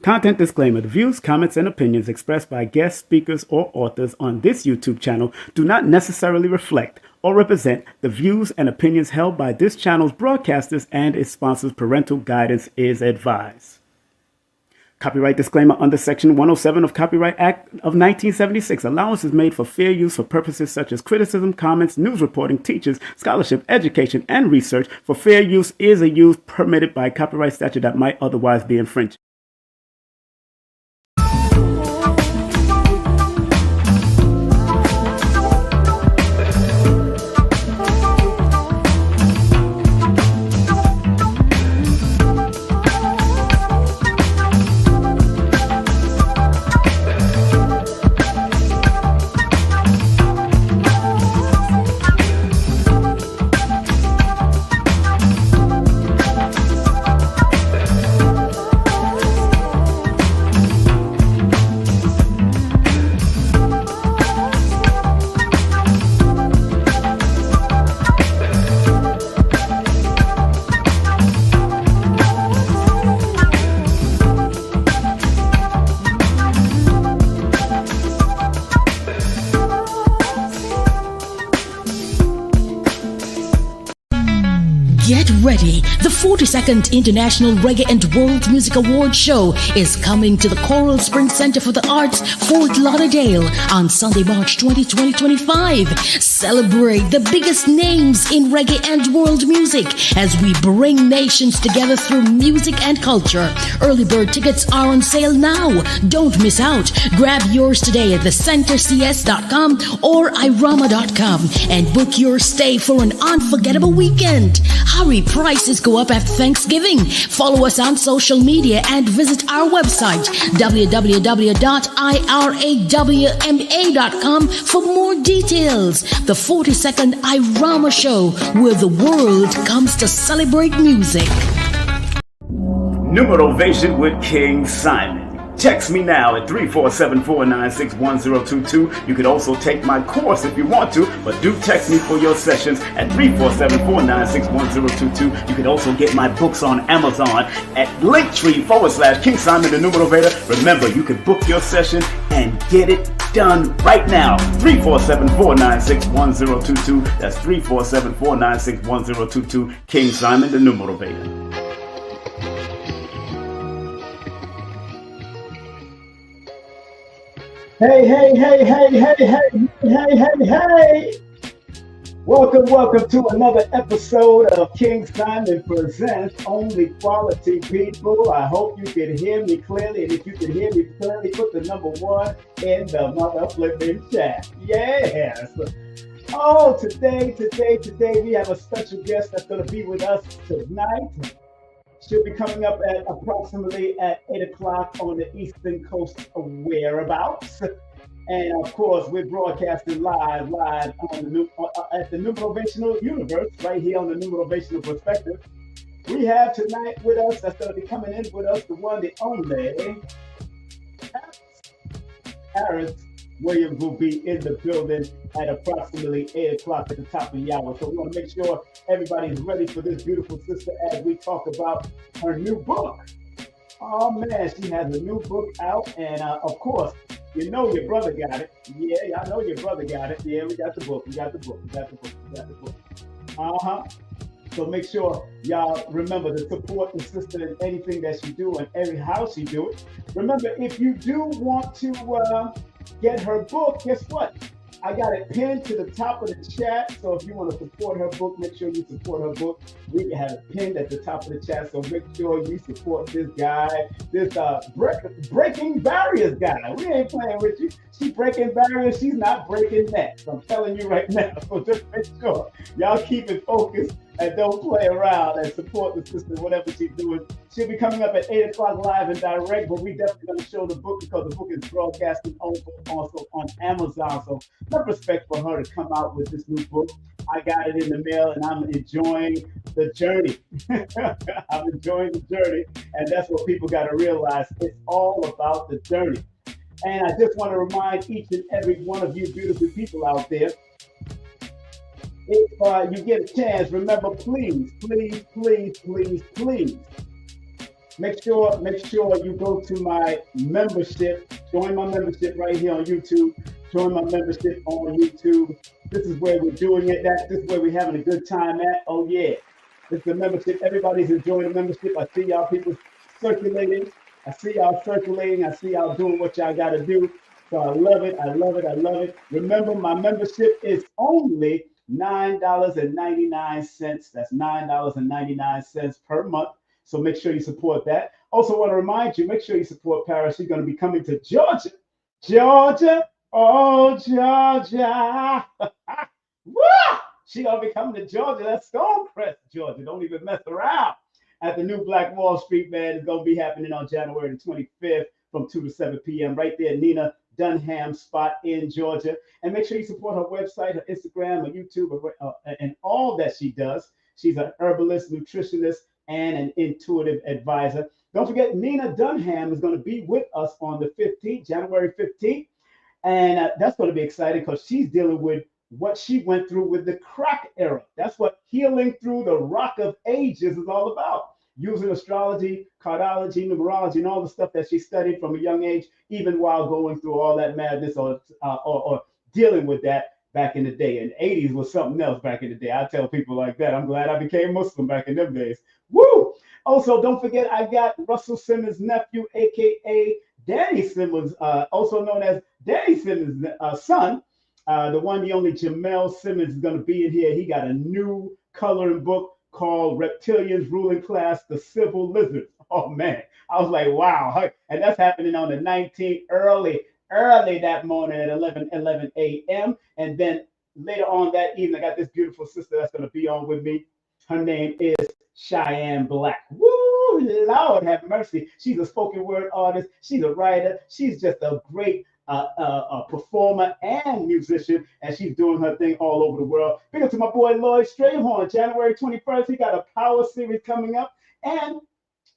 Content disclaimer. The views, comments, and opinions expressed by guest speakers or authors on this YouTube channel do not necessarily reflect or represent the views and opinions held by this channel's broadcasters and its sponsors. Parental guidance is advised. Copyright disclaimer under Section 107 of Copyright Act of 1976. Allowance is made for fair use for purposes such as criticism, comments, news reporting, teachers, scholarship, education, and research. For fair use is a use permitted by copyright statute that might otherwise be infringed. Get ready. The 42nd International Reggae and World Music Awards Show is coming to the Coral Springs Center for the Arts, Fort Lauderdale on Sunday, March 20, 2025. Celebrate the biggest names in reggae and world music as we bring nations together through music and culture. Early bird tickets are on sale now. Don't miss out. Grab yours today at thecentercs.com or irama.com and book your stay for an unforgettable weekend. Hurry, prices go up after Thanksgiving. Follow us on social media and visit our website, www.irawma.com for more details. The 42nd Irama Show, where the world comes to celebrate music. Numerovation with King Simon. Text me now at 347-496-1022. You can also take my course if you want to, but do text me for your sessions at 347-496-1022. You can also get my books on Amazon at Linktree/King Simon the Numerovator. Remember, you can book your session and get it done right now. 347-496-1022. That's 347-496-1022. King Simon the Numerovator. Hey, hey, hey, hey, hey, hey, hey, hey, hey. Welcome to another episode of King Simon Presents Only Quality People. I hope you can hear me clearly, and if you can hear me clearly, put the number 1 in the mother flipping chat. Yes. Oh, today, we have a special guest that's going to be with us tonight. She'll be coming up at approximately at 8 o'clock on the Eastern Coast whereabouts. And of course, we're broadcasting live on the at the Numerovational Universe, right here on the Numerovational Perspective. We have tonight with us, that's going to be coming in with us, the one, the only, Harris Williams will be in the building at approximately 8 o'clock at the top of the hour. So we want to make sure everybody's ready for this beautiful sister as we talk about her new book. Oh man, she has a new book out, and of course, you know your brother got it. Yeah, I know your brother got it. Yeah, we got the book. So make sure y'all remember to support the sister in anything that she do and how she do it. Remember, if you do want to get her book, guess what? I got it pinned to the top of the chat. So if you want to support her book, make sure you support her book. We have it pinned at the top of the chat. So make sure you support this guy, this breaking barriers guy. We ain't playing with you. She's breaking barriers. She's not breaking necks. I'm telling you right now. So just make sure y'all keep it focused and don't play around and support the sister, whatever she's doing. She'll be coming up at 8 o'clock live and direct, but we definitely going to show the book because the book is broadcasting also on Amazon. So enough respect for her to come out with this new book. I got it in the mail and I'm enjoying the journey. I'm enjoying the journey, and that's what people got to realize. It's all about the journey. And I just want to remind each and every one of you beautiful people out there, if you get a chance, remember, please Make sure you go to my membership. Join my membership right here on YouTube. Join my membership on YouTube. This is where we're doing it. This is where we're having a good time at. Oh yeah, this is the membership. Everybody's enjoying the membership. I see y'all people circulating. I see y'all circulating. I see y'all doing what y'all got to do. So I love it. I love it. I love it. Remember, my membership is only $9.99. That's $9.99 per month. So make sure you support that. Also, want to remind you, make sure you support Paris. She's going to be coming to Georgia. Georgia. Oh, Georgia. Woo! She going to be coming to Georgia. That's Stonecrest, Georgia. Don't even mess around. At the new Black Wall Street, man, it's going to be happening on January the 25th from 2 to 7 p.m. right there, Nina Dunham spot in Georgia. And make sure you support her website, her Instagram, her YouTube, and all that she does. She's an herbalist, nutritionist, and an intuitive advisor. Don't forget, Nina Dunham is going to be with us on the 15th, January 15th. And that's going to be exciting because she's dealing with what she went through with the crack era. That's what healing through the rock of ages is all about. Using astrology, cardiology, numerology, and all the stuff that she studied from a young age, even while going through all that madness or dealing with that back in the day. And 80s was something else back in the day. I tell people like that. I'm glad I became Muslim back in them days. Woo! Also, don't forget, I got Russell Simmons' nephew, aka Danny Simmons, also known as Danny Simmons' son. The one, the only Jamel Simmons is going to be in here. He got a new coloring book called Reptilians Ruling Class, the Civil Lizards. Oh man, I was like, wow. And that's happening on the 19th, early that morning at 11 a.m. And then later on that evening, I got this beautiful sister that's going to be on with me. Her name is Cheyenne Black. Woo, Lord have mercy. She's a spoken word artist. She's a writer. She's just a great a performer and musician, and she's doing her thing all over the world. Big up to my boy Lloyd Strayhorn, January 21st. He got a power series coming up, and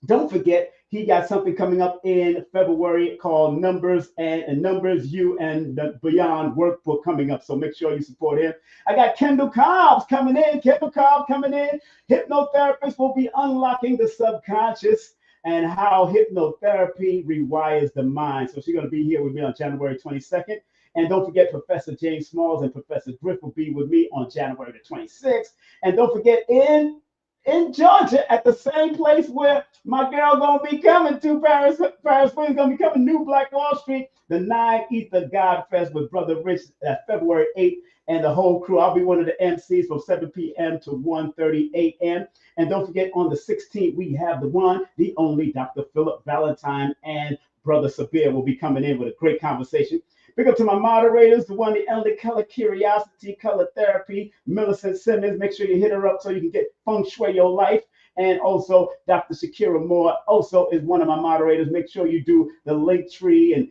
don't forget, he got something coming up in February called Numbers and Numbers You and the Beyond workbook coming up. So make sure you support him. I got Kendall Cobbs coming in. Hypnotherapist will be unlocking the subconscious and how hypnotherapy rewires the mind. So she's going to be here with me on January 22nd. And don't forget, Professor James Smalls and Professor Griff will be with me on January the 26th. And don't forget, in Georgia, at the same place where my girl gonna be coming to, Paris Springs gonna be coming, New Black Wall Street, the 9 Ether God Fest with Brother Rich, February 8th, and the whole crew. I'll be one of the MCs from 7 p.m. to 1:30 a.m. And don't forget, on the 16th, we have the one, the only Dr. Philip Valentine and Brother Sabir will be coming in with a great conversation. Big up to my moderators, the one, the only Color Curiosity, Color Therapy, Millicent Simmons. Make sure you hit her up so you can get feng shui your life. And also, Dr. Shakira Moore also is one of my moderators. Make sure you do the link tree and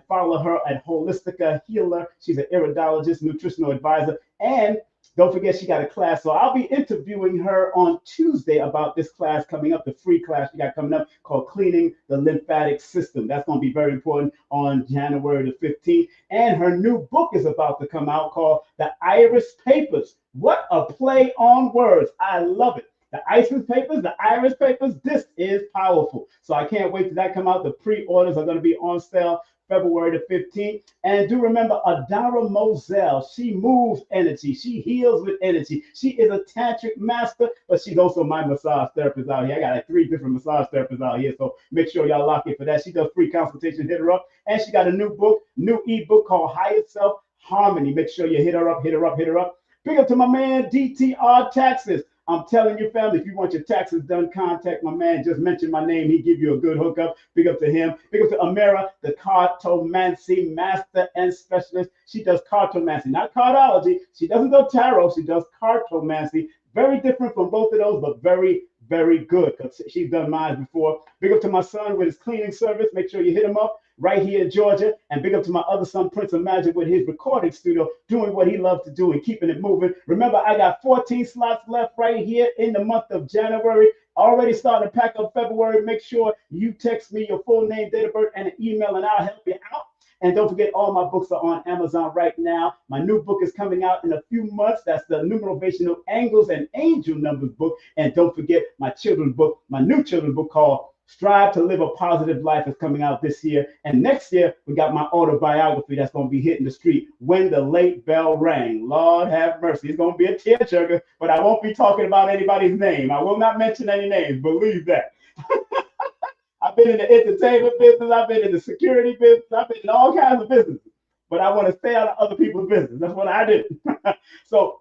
follow her at Holistica Healer. She's an iridologist, nutritional advisor, and don't forget, she got a class. So I'll be interviewing her on Tuesday about this class coming up, the free class she got coming up called Cleaning the Lymphatic System. That's going to be very important on January the 15th. And her new book is about to come out called The Iris Papers. What a play on words. I love it. The Iris Papers, this is powerful. So I can't wait till that come out. The pre-orders are going to be on sale February the 15th. And do remember Adara Moselle. She moves energy. She heals with energy. She is a tantric master, but she's also my massage therapist out here. I got like 3 different massage therapists out here. So make sure y'all lock in for that. She does free consultation. Hit her up. And she got a new ebook called Higher Self Harmony. Make sure you hit her up. Big up to my man, DTR Taxes. I'm telling you, family, if you want your taxes done, contact my man. Just mention my name. He give you a good hookup. Big up to him. Big up to Amira, the cartomancy master and specialist. She does cartomancy, not cardology. She doesn't do tarot. She does cartomancy. Very different from both of those, but very, very good because she's done mine before. Big up to my son with his cleaning service. Make sure you hit him up right here in Georgia. And big up to my other son, Prince of Magic, with his recording studio, doing what he loves to do and keeping it moving. Remember, I got 14 slots left right here in the month of January. Already starting to pack up February. Make sure you text me your full name, date of birth, and an email, and I'll help you out. And don't forget, all my books are on Amazon right now. My new book is coming out in a few months. That's the Numerovational Angles and Angel Numbers book. And don't forget my children's book, my new children's book called Strive to Live a Positive Life is coming out this year. And next year, we got my autobiography that's going to be hitting the street, When the Late Bell Rang. Lord have mercy. It's going to be a tearjerker, but I won't be talking about anybody's name. I will not mention any names. Believe that. I've been in the entertainment business. I've been in the security business. I've been in all kinds of businesses. But I want to stay out of other people's business. That's what I do. So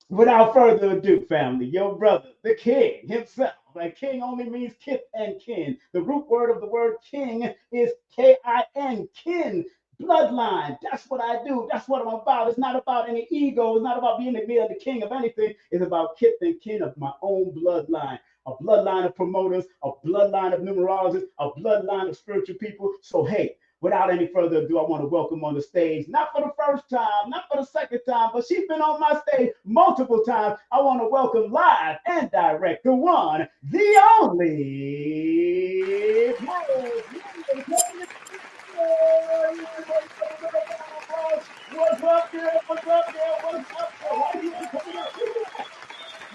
without further ado, family, your brother, the king himself. Like king only means kith and kin. The root word of the word king is K-I-N, kin, bloodline. That's what I do. That's what I'm about. It's not about any ego. It's not about being the king of anything. It's about kith and kin of my own bloodline. A bloodline of promoters, a bloodline of numerologists, a bloodline of spiritual people. So, hey, without any further ado, I want to welcome on the stage, not for the first time, not for the second time, but she's been on my stage multiple times. I want to welcome live and direct the one, the only. What's up, girl? What's up, girl? What's up, girl? Why you ain't coming up?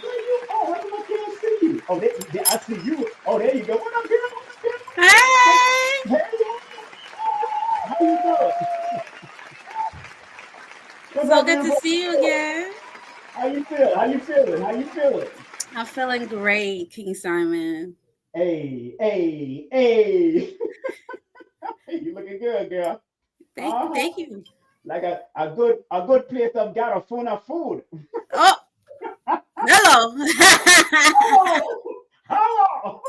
Where you? Oh, how come I can't see you? Oh, I see you. Oh, there you go. What up, girl? What up, girl? Hey! Hey, how you doing? What's So up, good man? to see you again. How you feeling? How you feeling? How you feeling? I'm feeling great, King Simon. Hey, hey, hey. You looking good, girl. Uh-huh. Thank you. Like a good place of Garafuna food. Oh, hello. Hello. Hello.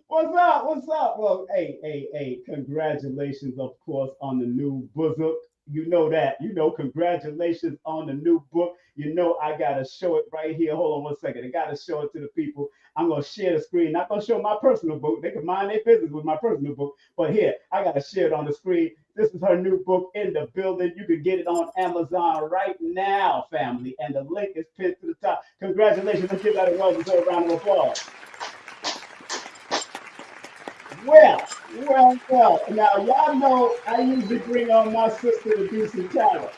What's up? What's up? Well, hey. Congratulations, of course, on the new book. You know that. Congratulations on the new book. I gotta show it right here. Hold on one second. I gotta show it to the people. I'm gonna share the screen. Not gonna show my personal book. They can mind their business with my personal book. But here, I gotta share it on the screen. This is her new book in the building. You can get it on Amazon right now, family. And the link is pinned to the top. Congratulations. Let's give that a well-deserved round of applause. Well. Now, y'all know I usually bring on my sister to do some tarot.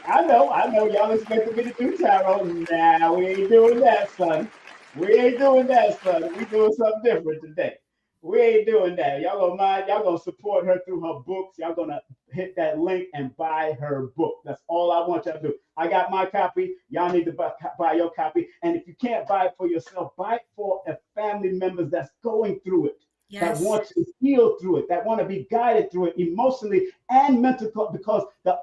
I know. Y'all expected me to do tarot. Nah, we ain't doing that, son. We ain't doing that, son. We doing something different today. We ain't doing that. Y'all gonna mind. Y'all gonna support her through her books. Y'all gonna hit that link and buy her book. That's all I want y'all to do. I got my copy. Y'all need to buy your copy. And if you can't buy it for yourself, buy it for a family members that's going through it, that Yes. want to heal through it, that want to be guided through it emotionally and mentally, because the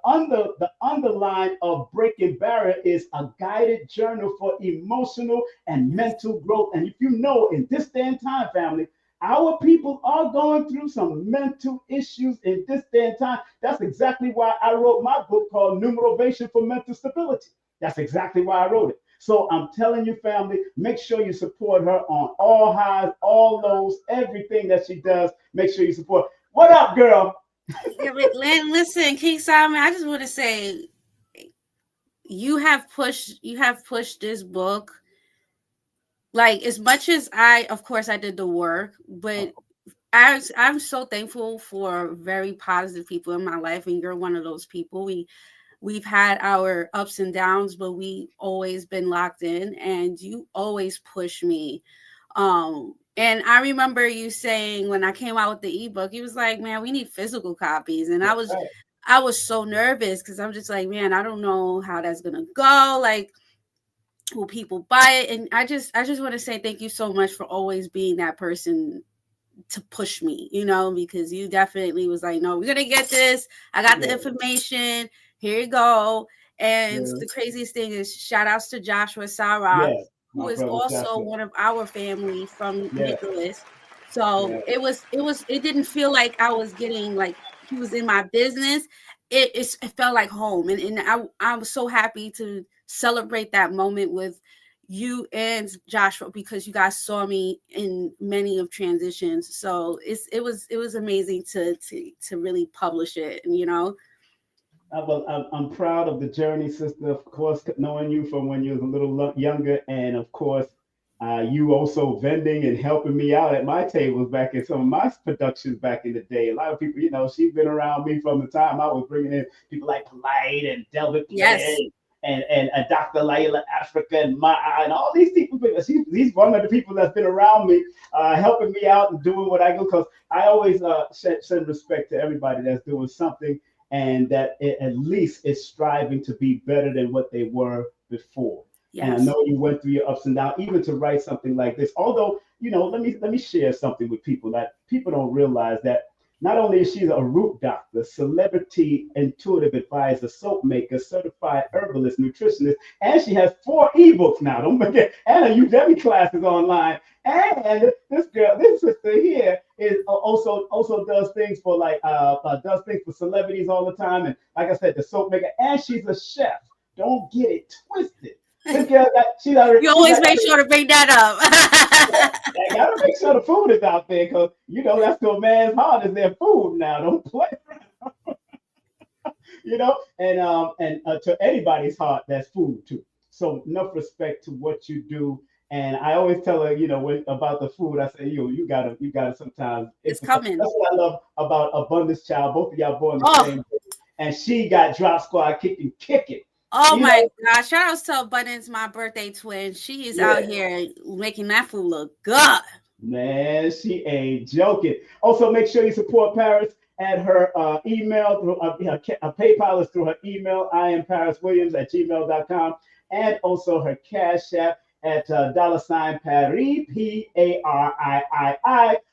underline of breaking barrier is a guided journal for emotional and mental growth. And if you know, in this day and time, family, our people are going through some mental issues in this day and time. That's exactly why I wrote my book called Numerovation for Mental Stability. That's exactly why I wrote it. So I'm telling you, family, make sure you support her on all highs, all lows, everything that she does. Make sure you support. What up, girl? Yeah, but listen, King Simon, I just want to say you have pushed this book, like, as much as of course I did the work, but I'm so thankful for very positive people in my life, and you're one of those people. We've had our ups and downs, but we always been locked in, and you always push me. And I remember you saying when I came out with the ebook, he was like, "Man, we need physical copies," and I was so nervous because I'm just like, "Man, I don't know how that's gonna go. Like, will people buy it?" And I just want to say thank you so much for always being that person to push me, because you definitely was like, "No, we're gonna get this. I got the information. Here you go." And Yeah. the craziest thing is, shout outs to Joshua Sarah, Yes, who my is brother also Joshua. one of our family from Yes, Nicholas. So yes. it didn't feel like I was getting, like, he was in my business. It felt like home, and I was so happy to celebrate that moment with you and Joshua, because you guys saw me in many of transitions. So it was amazing to really publish it, and. I'm proud of the journey, sister. Of course, knowing you from when you was a little younger, and of course, you also vending and helping me out at my tables back in some of my productions back in the day. A lot of people, she's been around me from the time I was bringing in people like Polite and Delbert Yes. Play and Dr. Layla Africa and Ma'a and all these people. He's one of the people that's been around me, helping me out and doing what I do. Because I always send respect to everybody that's doing something and that at least is striving to be better than what they were before. Yes. And I know you went through your ups and downs, even to write something like this. Although, let me share something with people that people don't realize that not only is she a root doctor, celebrity intuitive advisor, soap maker, certified herbalist, nutritionist, and she has 4 ebooks now. Don't forget, and a Udemy classes online. And this sister here is also does things for does things for celebrities all the time. And like I said, the soap maker, and she's a chef. Don't get it twisted. This girl you always make sure to bring that up. I gotta make sure the food is out there, because that's to a man's heart is their food now. Don't play around. And to anybody's heart, that's food too. So enough respect to what you do. And I always tell her, about the food, I say, you gotta sometimes. It's coming. That's what I love about Abundance Child. Both of y'all born the same day. And she got Drop Squad kicking. Oh my gosh! Shout out to Abundance, my birthday twin. She is out here making that food look good. Man, she ain't joking. Also, make sure you support Paris at her email through her PayPal is through her email. I am pariswilliams@gmail.com, and also her Cash App at $ Paris PARIII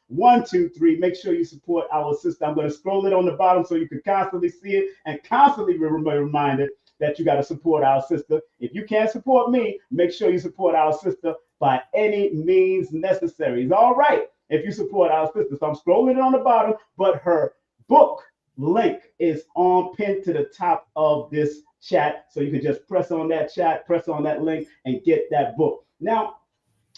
123. Make sure you support our sister. I'm going to scroll it on the bottom so you can constantly see it and constantly be reminded that you got to support our sister. If you can't support me, make sure you support our sister by any means necessary. It's all right if you support our sister. So I'm scrolling it on the bottom, but her book link is pinned to the top of this chat. So you can just press on that link and get that book. Now,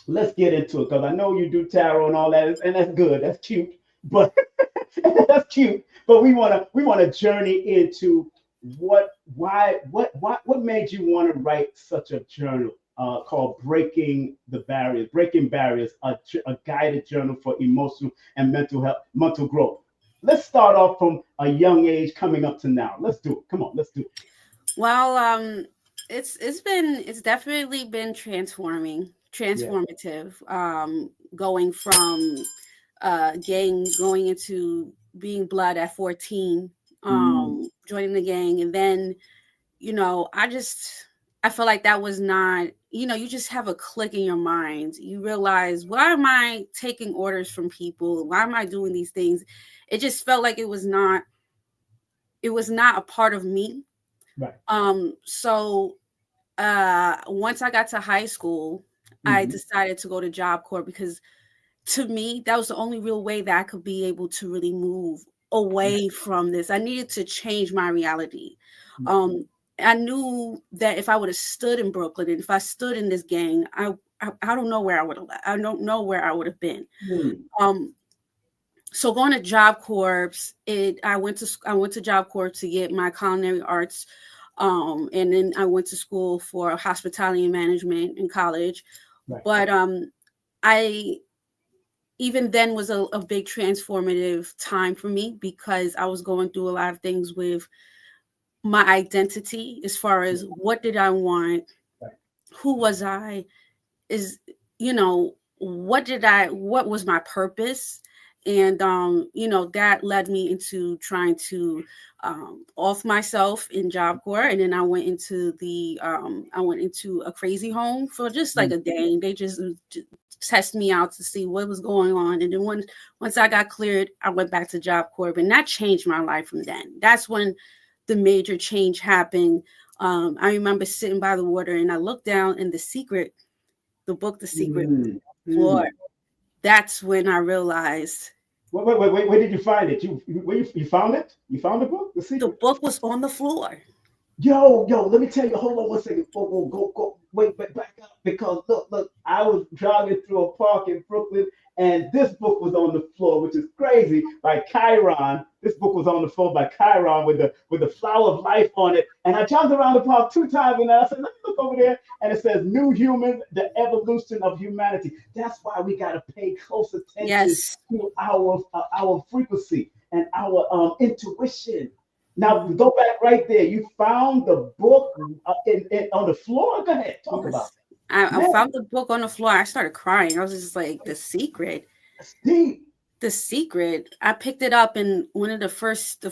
let's get into it, because I know you do tarot and all that, and that's good. That's cute. But that's cute. But we want to journey into what made you want to write such a journal called Breaking Barriers, a guided journal for emotional and mental growth. Let's start off from a young age coming up to now. Let's do it. Come on, let's do it. Well, it's definitely been transformative. Going from going into being blood at 14, joining the gang, and then I feel like that was not, you just have a click in your mind. You realize, why am I taking orders from people? Why am I doing these things? It just felt like it was not a part of me. Right. So once I got to high school, I decided to go to Job Corps, because to me, that was the only real way that I could be able to really move away from this. I needed to change my reality. I knew that if I would have stood in Brooklyn, and if I stood in this gang, I don't know where I would have. I don't know where I would have been. So going to Job Corps, I went to Job Corps to get my culinary arts, and then I went to school for hospitality and management in college. Right. But I even then was a big transformative time for me, because I was going through a lot of things with my identity, as far as what did I want, who was I, what was my purpose. And, that led me into trying to off myself in Job Corps. And then I went into a crazy home for just like a day. They just test me out to see what was going on. And then once I got cleared, I went back to Job Corps, and that changed my life from then. That's when the major change happened. I remember sitting by the water, and I looked down, and the book, The Secret, floor. That's when I realized. Wait, where did you find it? You found it? You found the book? The Secret? The book was on the floor. Yo, let me tell you. Hold on 1 second. Go. Wait, back up. Because look, I was jogging through a park in Brooklyn, and this book was on the floor, which is crazy, by Chiron. This book was on the floor by Chiron with the flower of life on it. And I jogged around the park 2 times, and I said, let me look over there. And it says, New Humans, the Evolution of Humanity. That's why we got to pay close attention to our frequency and our intuition. Now go back right there. You found the book on the floor. Go ahead, talk about Yes. it. I Man, found the book on the floor. I started crying. I was just like, The Secret. that's deep. The Secret. I picked it up, and one of the first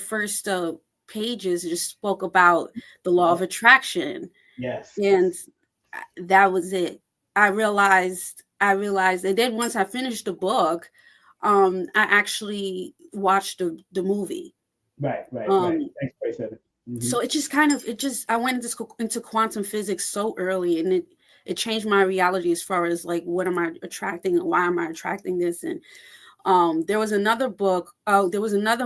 pages just spoke about the law Yeah. of attraction, Yes, and yes. that was it. I realized, and then once I finished the book, I actually watched the movie. Right, right, right. Um, Thanks, Grace Evan. Hmm. so I went into quantum physics so early, and it changed my reality as far as like what am I attracting and why am I attracting this. And there was another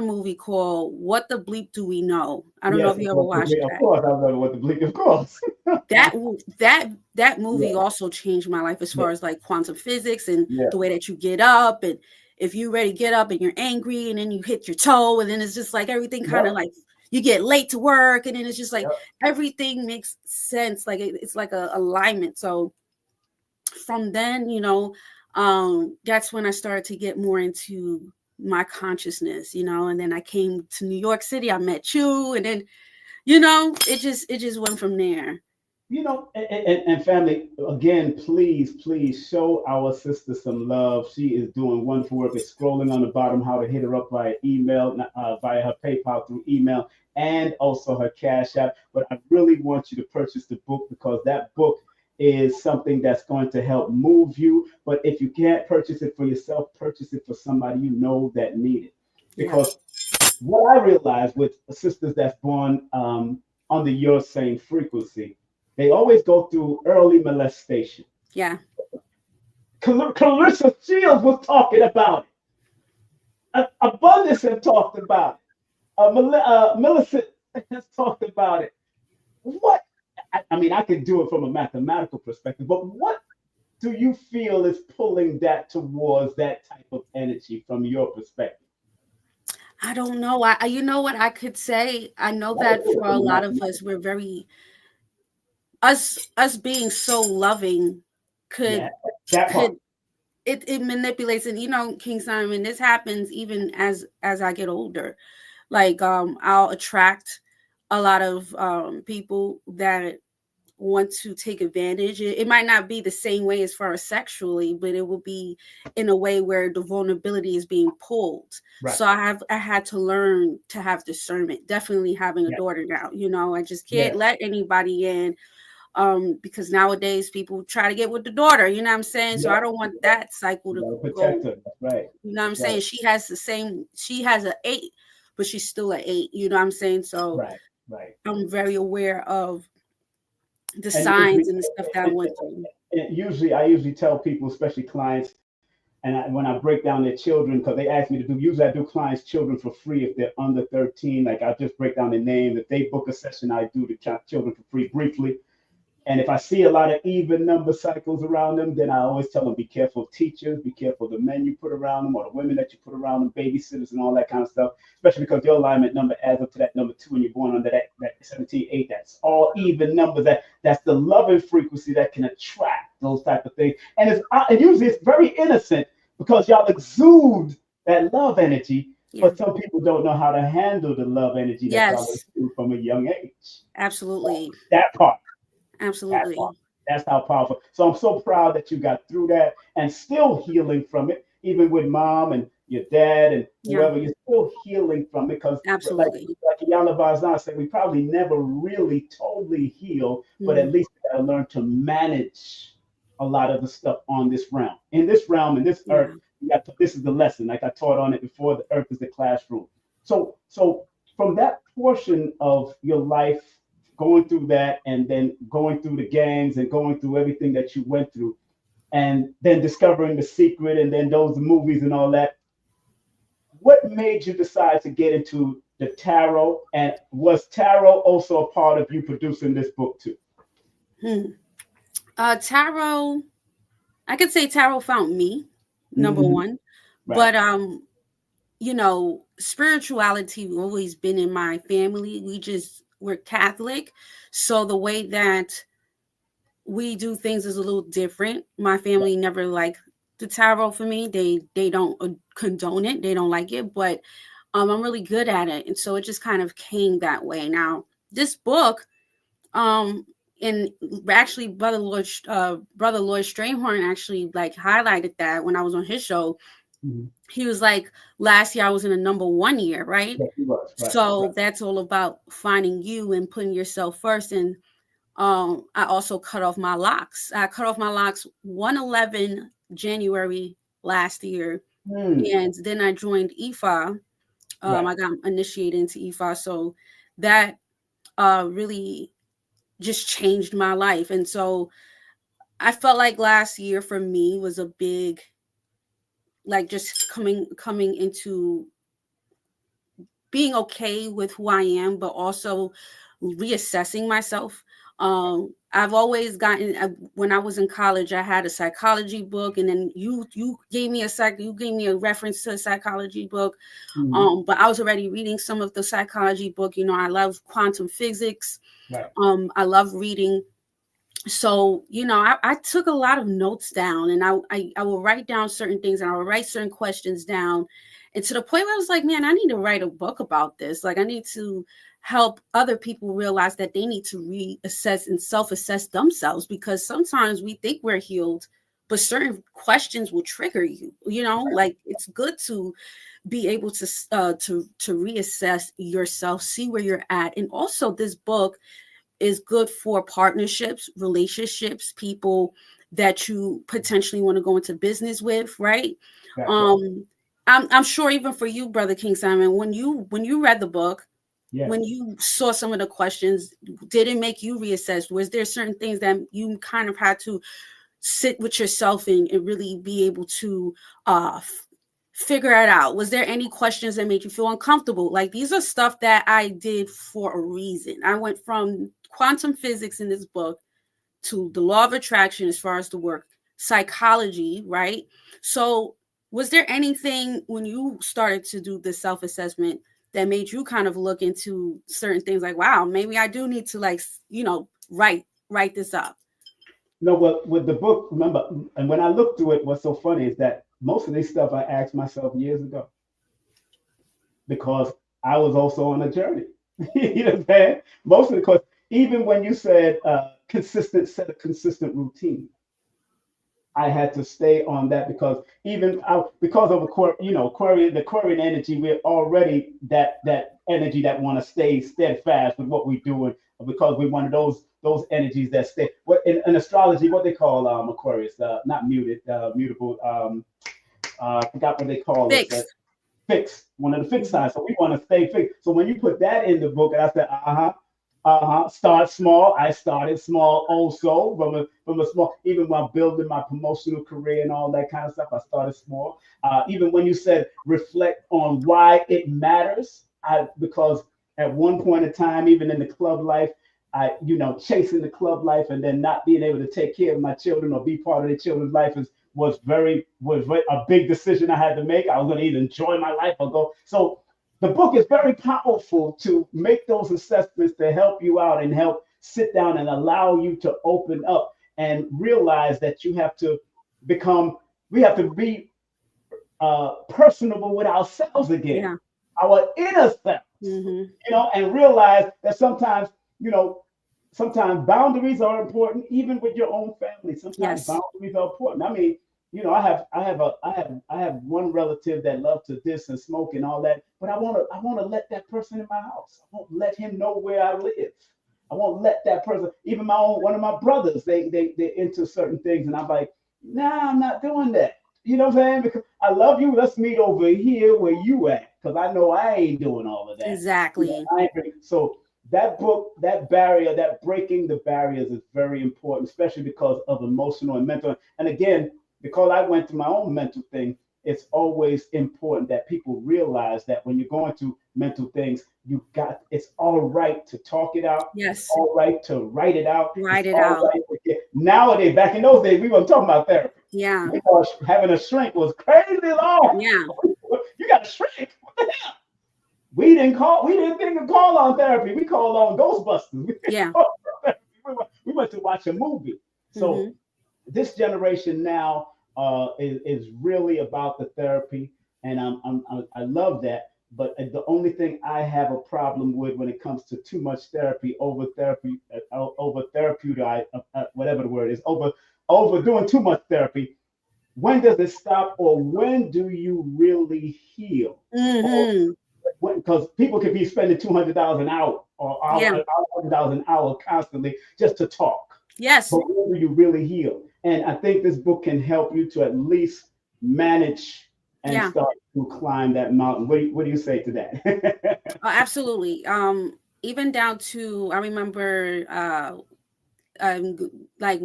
movie called What the Bleep Do We Know? I don't know Yes, if you ever watched of that. course, I remember what the bleak, of course. That movie Yeah, also changed my life as yeah, far as like quantum physics and yeah, the way that you get up, and if you ready to get up and you're angry and then you hit your toe, and then it's just like everything kind of yep, like you get late to work, and then it's just like yep. everything makes sense, like it's like a alignment. So from then, that's when I started to get more into my consciousness, and then I came to New York City, I met you, and then it just went from there. And family, again, please show our sister some love. She is doing wonderful work. It's scrolling on the bottom how to hit her up via email, via her PayPal through email, and also her Cash App. But I really want you to purchase the book because that book is something that's going to help move you. But if you can't purchase it for yourself, purchase it for somebody you know that need it. Yeah, Because what I realize with sisters that's born under your same frequency, they always go through early molestation. yeah, Clarissa Shields was talking about it. Abundance have talked about it. Millicent has talked about it. What? I mean, I can do it from a mathematical perspective, but what do you feel is pulling that towards that type of energy from your perspective? I don't know. You know what I could say? I know I can that do it for a from a lot of mathematical. us, we're very us being so loving Yeah, could that part. could it manipulates. And King Simon, this happens even as I get older. Like I'll attract a lot of people that want to take advantage. It might not be the same way as far as sexually, but it will be in a way where the vulnerability is being pulled. Right. So I had to learn to have discernment. Definitely having a Yes. daughter now, I just can't Yes. let anybody in, because nowadays people try to get with the daughter, you know what I'm saying? So I Yep. don't want that cycle You to gotta protect go, her. That's right. you know what I'm That's right. saying? She has an 8, but she's still an 8, you know what I'm saying? So Right. Right. I'm very aware of the And usually, signs and the stuff that I and, went and- through. I usually tell people, especially clients, and when I break down their children, because they ask me to do, usually I do clients' children for free if they're under 13. Like I just break down their name. If they book a session, I do the children for free briefly. And if I see a lot of even number cycles around them, then I always tell them, be careful of teachers, be careful of the men you put around them or the women that you put around them, babysitters and all that kind of stuff, especially because your alignment number adds up to that number 2 and you're born under that 17 8. That's all even numbers. That's the loving frequency that can attract those type of things. And usually it's very innocent because y'all exude that love energy, Yeah. but some people don't know how to handle the love energy that y'all Yes, exude from a young age. absolutely. That part. That Absolutely. part. That's how powerful. So I'm so proud that you got through that and still healing from it, even with mom and your dad and Yeah, whoever. You're still healing from it because, absolutely. like Yana Barzan said, we probably never really totally heal, but at Mm, least we got to learn to manage a lot of the stuff on this realm. In this realm, in this earth, yeah. this is the lesson. Like I taught on it before. The earth is the classroom. So from that portion of your life going through that and then going through the gangs and going through everything that you went through and then discovering the secret and then those movies and all that, what made you decide to get into the tarot, and was tarot also a part of you producing this book too? Hmm. Tarot. I could say tarot found me, number Hmm. one, Right. but spirituality always been in my family. We're Catholic, so the way that we do things is a little different. My family never liked the tarot for me. They don't condone it. They don't like it, but I'm really good at it. And so it just kind of came that way. Now, this book, and actually brother Lloyd Strayhorn actually like highlighted that when I was on his show. Mm-hmm. He was like, last year I was in a number 1 year, right? Yes, he was. Right, So right. that's all about finding you and putting yourself first. And I also cut off my locks. I cut off my locks 1/11 January last year. And then I joined IFA. Right. I got initiated into IFA. So that really just changed my life. And so I felt like last year for me was a big, like just coming into being okay with who I am, but also reassessing myself. I've always gotten, when I was in college, I had a psychology book, and then you gave me a reference to a psychology book. Mm-hmm. But I was already reading some of the psychology book. You know, I love quantum physics. Right. I love reading. So, you know, I took a lot of notes down, and I will write down certain things, and I will write certain questions down. And to the point where I was like, man, I need to write a book about this. Like, I need to help other people realize that they need to reassess and self-assess themselves, because sometimes we think we're healed, but certain questions will trigger you. You know, like it's good to be able to reassess yourself, see where you're at. And also this book is good for partnerships, relationships, people that you potentially want to go into business with, right? Right. I'm sure even for you, Brother King Simon, when you read the book, Yes. when you saw some of the questions, did it make you reassess? Was there certain things that you kind of had to sit with yourself and really be able to figure it out? Was there any questions that made you feel uncomfortable? Like, these are stuff that I did for a reason. I went from quantum physics in this book to the law of attraction as far as the work, psychology, right? So was there anything when you started to do the self-assessment that made you kind of look into certain things like, wow, maybe I do need to, like, you know, write this up? No, well, with the book, remember, and when I looked through it, what's so funny is that most of this stuff I asked myself years ago because I was also on a journey. You know what I'm saying? Most of the questions, even when you said set a consistent routine, I had to stay on that because because of the Aquarian energy, we're already that energy that want to stay steadfast with what we're doing because we're one of those energies that stay. What in astrology, what they call Aquarius, not mutable. I forgot what they call it. Fixed. Fixed, one of the fixed signs. So we want to stay fixed. So when you put that in the book, and I said, start small. I started small also from a small, even while building my promotional career and all that kind of stuff. I started small. Even when you said reflect on why it matters, because at one point in time, even in the club life, chasing the club life and then not being able to take care of my children or be part of their children's life was a big decision I had to make. I was going to either enjoy my life or go. So the book is very powerful to make those assessments to help you out and help sit down and allow you to open up and realize that we have to be personable with ourselves again, Yeah. our inner selves, and realize that sometimes boundaries are important, even with your own family. Sometimes Yes. boundaries are important. I mean, I have one relative that loves to diss and smoke and all that, but I want to let that person in my house. I won't let him know where I live. I won't let that person, even one of my brothers, they into certain things, and I'm like, nah, I'm not doing that. You know what I'm saying? Because I love you. Let's meet over here where you at, because I know I ain't doing all of that. Exactly. So that book, that barrier, that breaking the barriers is very important, especially because of emotional and mental. And again, because I went through my own mental thing, it's always important that people realize that when you're going through mental things, it's all right to talk it out. Yes. It's all right to write it out. Write it's it out. Right. Nowadays, back in those days, we weren't talking about therapy. Yeah. Because having a shrink was crazy long. Yeah. You got a shrink. What the hell? We didn't call on therapy. We called on Ghostbusters. Yeah. We went to watch a movie. So this generation now is really about the therapy, and I love that. But the only thing I have a problem with when it comes to too much therapy, over therapeutic, whatever the word is, overdoing too much therapy. When does it stop, or when do you really heal? Or Mm-hmm. because people could be spending $200 an hour or Yeah. $100 an hour constantly just to talk. Yes. But when do you really heal? And I think this book can help you to at least manage and Yeah. start to climb that mountain. What do you say to that? Oh, absolutely. Even down to I remember like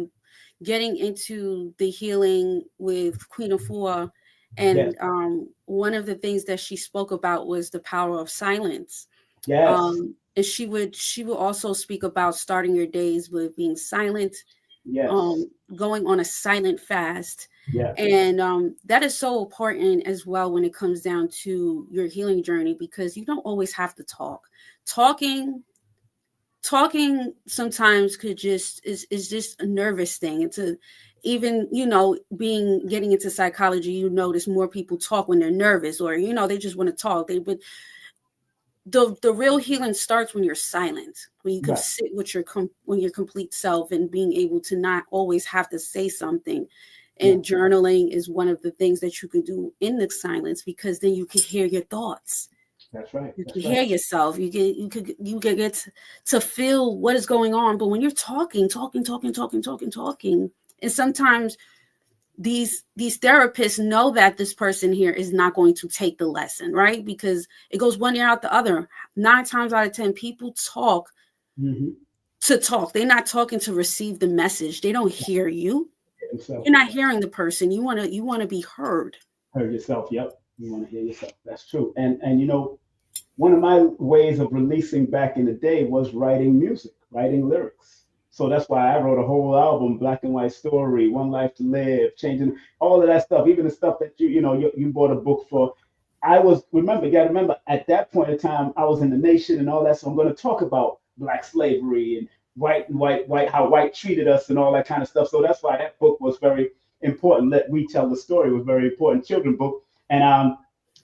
getting into the healing with Queen of Four, Yes, and one of the things that she spoke about was the power of silence. yes, And she would also speak about starting your days with being silent, yes, going on a silent fast. yes. And that is so important as well when it comes down to your healing journey, because you don't always have to talk. Talking talking sometimes could just is just a nervous thing. It's a even being getting into psychology, notice more people talk when they're nervous, or they just want to talk. But the real healing starts when you're silent, when you can Right, sit with when your complete self, and being able to not always have to say something. yeah, And journaling is one of the things that you can do in the silence, because then you can hear your thoughts. that's right, You can that's hear right. yourself. You can get to feel what is going on. But when you're talking, and sometimes these therapists know that this person here is not going to take the lesson, right? Because it goes one ear out the other. 9 times out of 10, people talk Hmm. to talk. They're not talking to receive the message. They don't hear you. Himself, You're not hearing the person. You want to be heard. heard yourself. Yep, you want to hear yourself. That's true. And one of my ways of releasing back in the day was writing music, writing lyrics. So that's why I wrote a whole album, Black and White Story, One Life to Live, changing all of that stuff, even the stuff that you bought a book for. You got to remember, at that point in time, I was in the nation and all that. So I'm going to talk about black slavery and white, how white treated us and all that kind of stuff. So that's why that book was very important. Let We Tell the Story was very important children book. And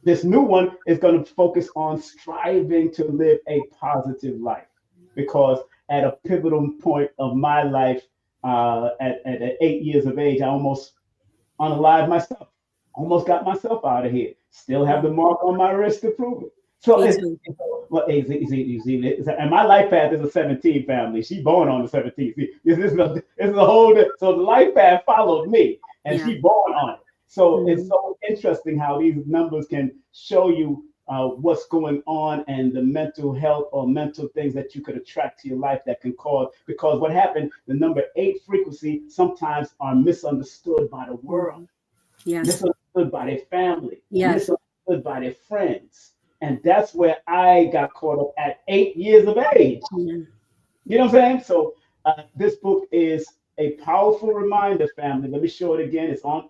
this new one is going to focus on striving to live a positive life, because at a pivotal point of my life, at 8 years of age, I almost unalive myself. Almost got myself out of here. Still have the mark on my wrist to prove it. So Me it's too. well, and my life path is a 17 family. She born on the 17th. See, this is a whole. So the life path followed me, and Yeah. she born on it. So it's Mhm. so interesting how these numbers can show you what's going on, and the mental health or mental things that you could attract to your life that can cause. Because what happened, the number 8 frequency sometimes are misunderstood by the world, Mhm. Yes. misunderstood by their family, Yes. misunderstood by their friends. And that's where I got caught up at 8 years of age. Yeah. You know what I'm saying? So this book is a powerful reminder, family. Let me show it again. It's also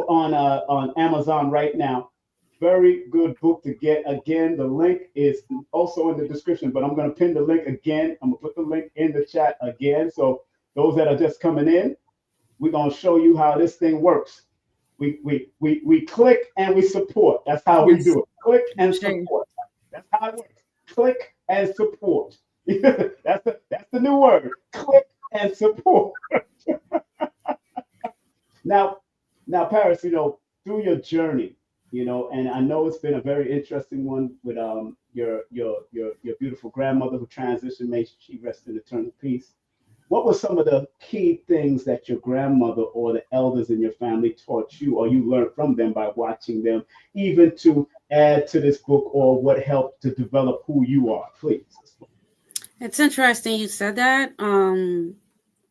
on Amazon right now. Very good book to get. Again, the link is also in the description, but I'm going to pin the link again. I'm going to put the link in the chat again. So those that are just coming in, we're going to show you how this thing works. We click and we support. That's how we Yes. do it. Click and Sure. support. That's how it works. Click and support. That's the new word. Click and support. Now, now, Paris, through your journey, and I know it's been a very interesting one with your beautiful grandmother who transitioned. May she rest in eternal peace. What were some of the key things that your grandmother or the elders in your family taught you, or you learned from them by watching them, even to add to this book, or what helped to develop who you are? Please. It's interesting you said that. And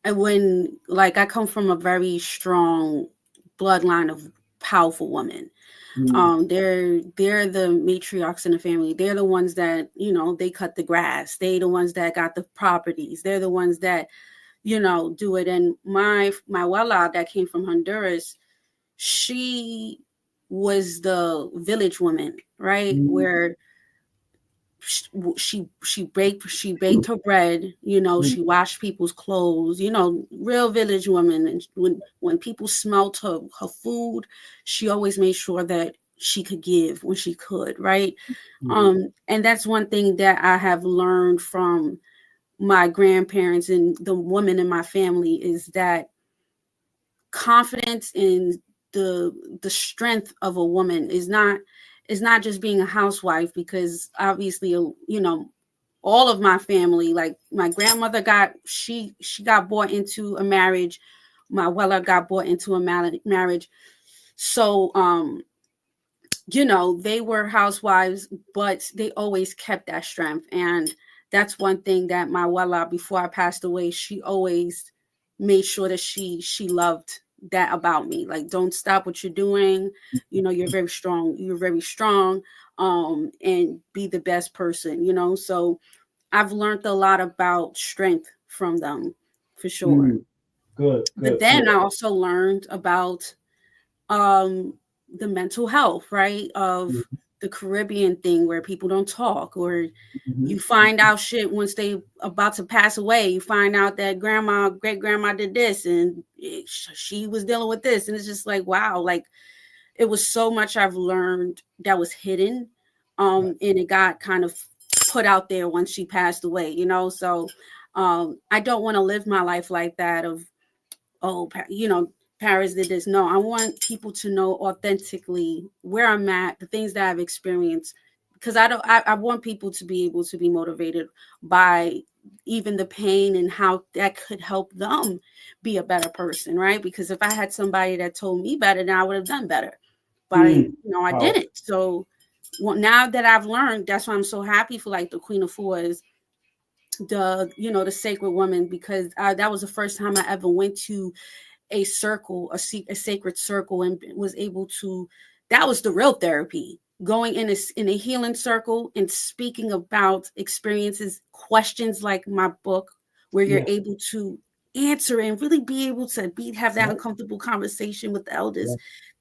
when like I come from a very strong bloodline of powerful women. Mm, They're the matriarchs in the family. They're the ones that, they cut the grass. They the ones that got the properties. They're the ones that, do it. And my abuela that came from Honduras, she was the village woman, right? mm, Where she baked her bread, she washed people's clothes, real village woman. And when people smelt her food, she always made sure that she could give when she could, right? And that's one thing that I have learned from my grandparents and the women in my family, is that confidence in the strength of a woman is not just being a housewife, because obviously, all of my family, like my grandmother she got bought into a marriage, my abuela got bought into a marriage. So they were housewives, but they always kept that strength. And that's one thing that my abuela, before I passed away, she always made sure that she loved that about me. Like, don't stop what you're doing. You're very strong. You're very strong. And be the best person, So I've learned a lot about strength from them, for sure. Good. But then I also learned about the mental health, right? Of the Caribbean thing, where people don't talk, or you find out shit once they about to pass away. You find out that great grandma did this, and she was dealing with this. And it's just like, wow, like, it was so much I've learned that was hidden. And it got kind of put out there once she passed away, So I don't want to live my life like that of, Paris did this. No, I want people to know authentically where I'm at, the things that I've experienced, because I want people to be able to be motivated by even the pain and how that could help them be a better person, right? Because if I had somebody that told me better, then I would have done better. But I didn't. So now that I've learned, that's why I'm so happy for like the Queen of Fours, the sacred woman, because that was the first time I ever went to a circle, a sacred circle, and was able to, that was the real therapy, going in a healing circle and speaking about experiences, questions like my book, where you're able to answer and really be able to have that uncomfortable conversation with the elders.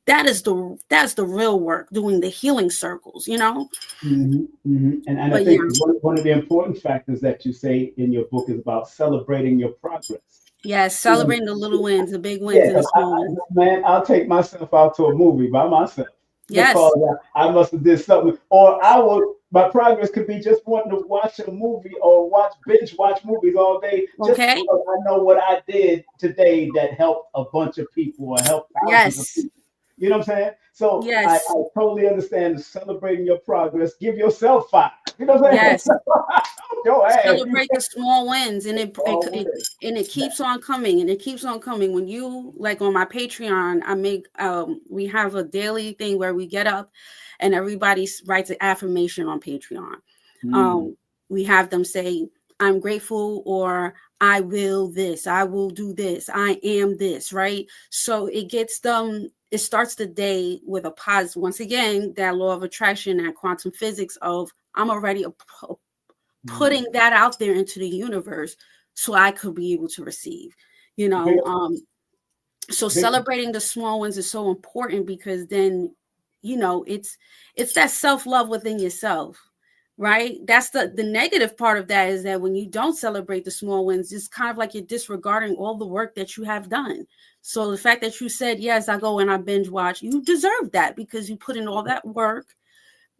That's the real work, doing the healing circles, And I think one of the important factors that you say in your book is about celebrating your progress. Yes, celebrating the little wins, the big wins, and the small wins. Man, I'll take myself out to a movie by myself. Yes. Because I must have did something, or my progress could be just wanting to watch a movie or binge watch movies all day. Just because I know what I did today that helped a bunch of people or helped thousands of people. You know what I'm saying? So I totally understand celebrating your progress. Give yourself 5. You know what I'm saying? Yes. Go ahead. Celebrate the small wins, and it keeps on coming, and it keeps on coming. When you, like, on my Patreon, I make we have a daily thing where we get up and everybody writes an affirmation on Patreon. We have them say, I'm grateful, or I will this, I will do this, I am this, right? So it gets them. It starts the day with a positive. Once again, that law of attraction, that quantum physics of, I'm already putting that out there into the universe so I could be able to receive, so celebrating the small ones is so important, because then, it's that self-love within yourself, right? That's the negative part of that, is that when you don't celebrate the small wins, it's kind of like you're disregarding all the work that you have done. So the fact that you said, yes, I go and I binge watch, you deserve that, because you put in all that work.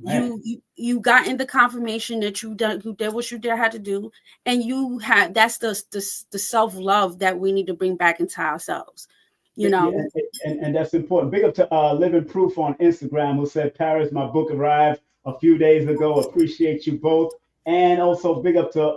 Man. You got in the confirmation that you did what you had to do, and that's the self-love that we need to bring back into ourselves. And that's important. Big up to Living Proof on Instagram, who said, Paris, my book arrived a few days ago. Appreciate you both. And also big up to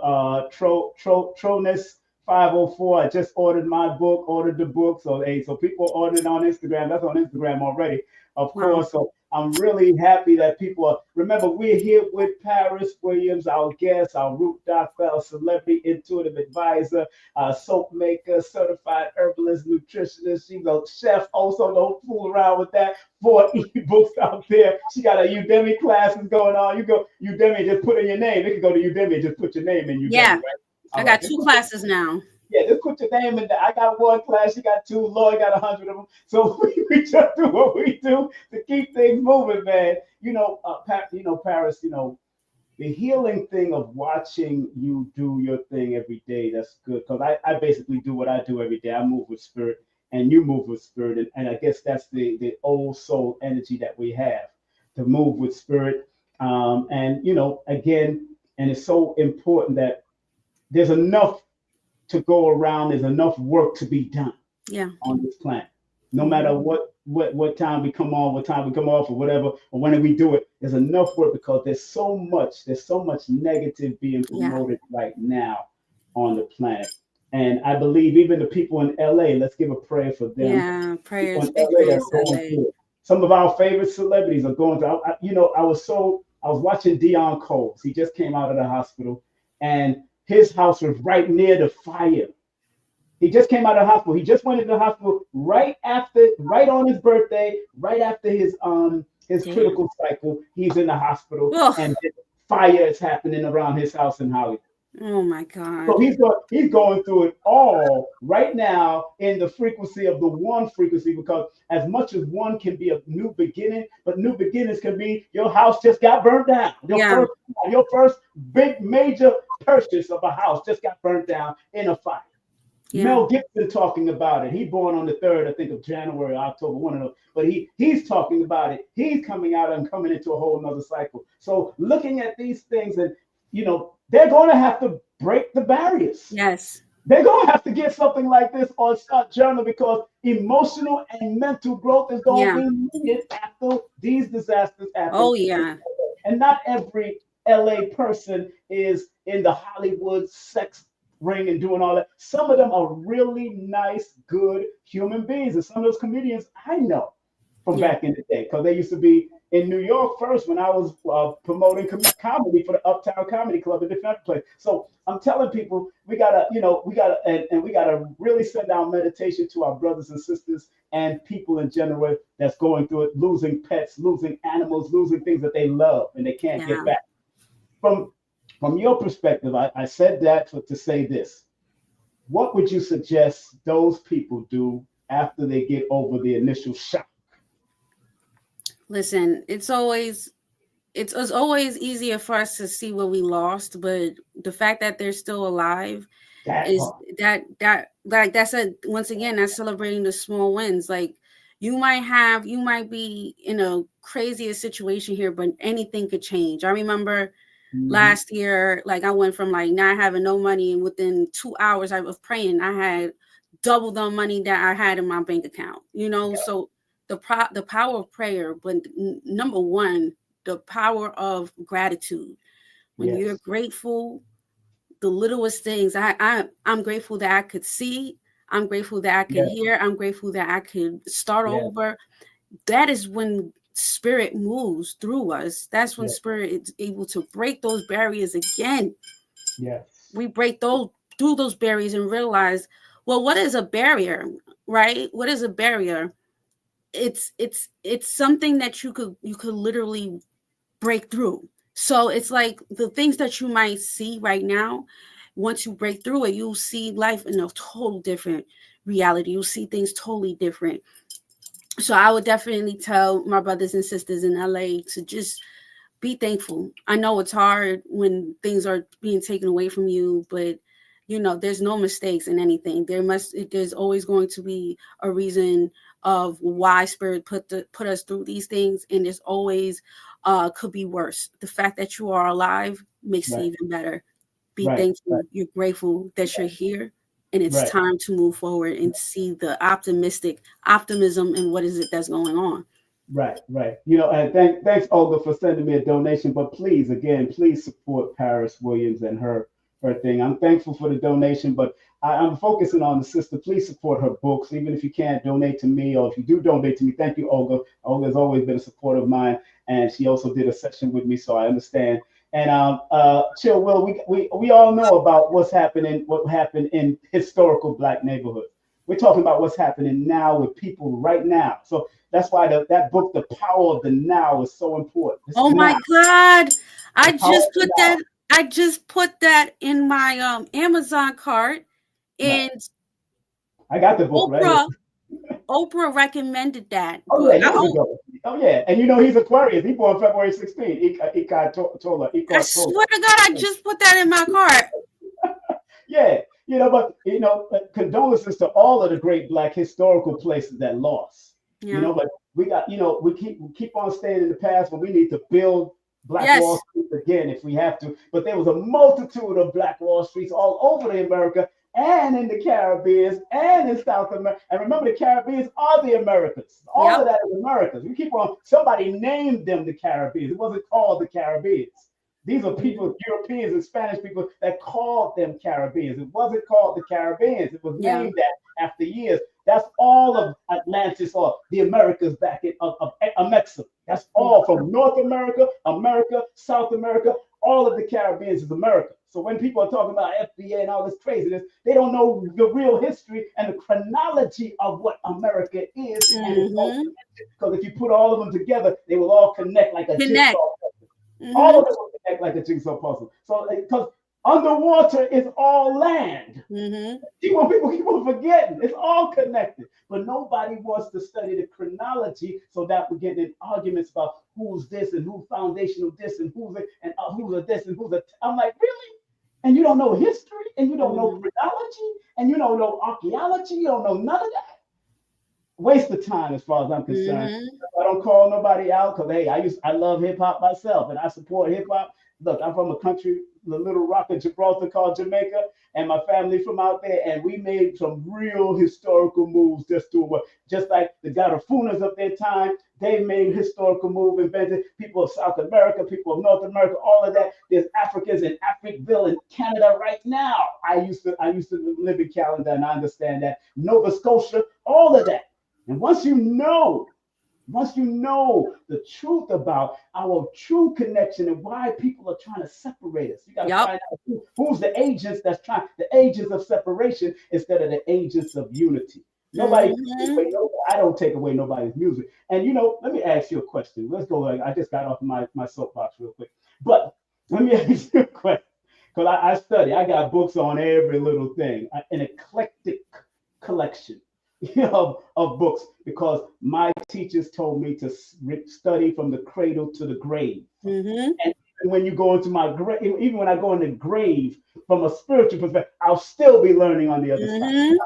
Tronus 504. I just ordered the book. So people ordered on Instagram. That's on Instagram already, of course. So I'm really happy that people remember, we're here with Paris Williams, our guest, our root doctor, our celebrity intuitive advisor, soap maker, certified herbalist, nutritionist. She's a chef. Also, don't fool around with that. 4 ebooks out there. She got a Udemy classes going on. You go Udemy, just put in your name. They can go to Udemy and just put your name in Udemy. Yeah, right? I got 2 classes now. Yeah, just put your name in there. I got 1 class, you got 2, Lloyd got 100 of them. So we just do what we do to keep things moving, man. Paris, the healing thing of watching you do your thing every day, that's good. Because I basically do what I do every day. I move with spirit and you move with spirit. And I guess that's the old soul energy that we have to move with spirit. And, again, and it's so important that there's enough to go around, there's enough work to be done on this planet. No matter what time we come on, what time we come off, or whatever, or when we do it, there's enough work because there's so much negative being promoted right now on the planet. And I believe even the people in LA, let's give a prayer for them. Yeah, prayers, People in LA that's going through it. Some of our favorite celebrities are going through. I was watching Dion Coles. He just came out of the hospital, and his house was right near the fire. He just came out of the hospital. He just went into the hospital right on his birthday, right after his critical cycle. He's in the hospital, and fire is happening around his house in Hollywood. Oh my God! So he's going through it all right now in the frequency of the one frequency, because as much as one can be a new beginning, but new beginnings can be your house just got burned down. Your first big major purchase of a house just got burned down in a fire. Yeah. Mel Gibson talking about it. He born on the 3rd, I think, of January, October, one of those. But he's talking about it. He's coming out and coming into a whole nother cycle. So looking at these things, and they're going to have to break the barriers. Yes. They're going to have to get something like this on Scott Journal, because emotional and mental growth is going to be needed after these disasters happen. Oh, yeah. And not every LA person is in the Hollywood sex ring and doing all that. Some of them are really nice, good human beings. And some of those comedians I know from back in the day, because they used to be in New York first when I was promoting comedy for the Uptown Comedy Club in different place. So I'm telling people, we gotta really send down meditation to our brothers and sisters and people in general that's going through it, losing pets, losing animals, losing things that they love and they can't get back. From your perspective, I said that to say this. What would you suggest those people do after they get over the initial shock? Listen, it's always easier for us to see what we lost, but the fact that they're still alive that's once again, that's celebrating the small wins. Like you might be in a craziest situation here, but anything could change. I remember last year, like I went from like not having no money, and within 2 hours of praying, I had double the money that I had in my bank account. So the power of prayer, but number one, the power of gratitude. When you're grateful, the littlest things. I'm grateful that I could see. I'm grateful that I could hear. I'm grateful that I could start over. That is when spirit moves through us. That's when spirit is able to break those barriers again. We break through those barriers and realize, well, what is a barrier, right? What is a barrier? It's something that you could literally break through. So it's like the things that you might see right now, once you break through it, you'll see life in a total different reality. You'll see things totally different. So I would definitely tell my brothers and sisters in LA to just be thankful. I know it's hard when things are being taken away from you, but there's no mistakes in anything. There's always going to be a reason of why spirit put us through these things, and there's always could be worse. The fact that you are alive makes it even better. Be thankful. You're grateful that you're here. And it's time to move forward and see the optimism and what is it that's going on. Right. And thanks, Olga, for sending me a donation. But please support Paris Williams and her thing. I'm thankful for the donation, but I'm focusing on the sister. Please support her books, even if you can't donate to me, or if you do donate to me. Thank you, Olga. Olga has always been a supporter of mine, and she also did a session with me, so I understand. And Chill Will, we all know about what happened in historical Black neighborhoods. We're talking about what's happening now with people right now. So that's why that book, The Power of the Now, is so important. My God. I just put that in my Amazon cart, and I got the book. Oprah recommended that. Oh, yeah, years ago. Oh yeah, and you know he's Aquarius. He born February 16th. I swear to God, I just put that in my cart. Yeah, but condolences to all of the great Black historical places that lost. Yeah. But we got, we keep on staying in the past, but we need to build Black Wall Yes. Street again if we have to. But there was a multitude of Black Wall Streets all over America and in the Caribbean and in South America. And remember, the Caribbean are the Americas. All Yep. of that is Americas. We keep on. Somebody named them the Caribbean. It wasn't called the Caribbean. These are people, Europeans and Spanish people, that called them Caribbeans. It wasn't called the Caribbeans. It was Yeah. named that after years. That's all of Atlantis or the Americas back in of Mexico. That's all from North America, America, South America. All of the Caribbean is America. So when people are talking about FBA and all this craziness, they don't know the real history and the chronology of what America is. Mhm. Because if you put all of them together, they will all connect like a Connect. jigsaw puzzle. All Mhm. of them will connect like a jigsaw puzzle. So because underwater is all land. Mhm. People keep on forgetting. It's all connected. But nobody wants to study the chronology so that we get in arguments about who's this and who's foundational this and who's a this and who's a. I'm like, really? And you don't know history and you don't know chronology and you don't know archaeology. You don't know none of that. Waste of time as far as I'm concerned. I don't call nobody out because hey, I love hip hop myself and I support hip hop. Look, I'm from a country, the little rock of Gibraltar called Jamaica, and my family from out there, and we made some real historical moves just like the Garafunas of their time. They made historical move, invented people of South America, people of North America, all of that. There's Africans in Africville in Canada right now. I used to live in Canada and I understand that. Nova Scotia, all of that. And once you know the truth about our true connection and why people are trying to separate us, you got to find out who's the agents the agents of separation instead of the agents of unity. I don't take away nobody's music. And let me ask you a question. Let's go. I just got off my soapbox real quick, but let me ask you a question because I study. I got books on every little thing, an eclectic collection of books because my teachers told me to study from the cradle to the grave. And when you go into my grave, even when I go in the grave from a spiritual perspective, I'll still be learning on the other side.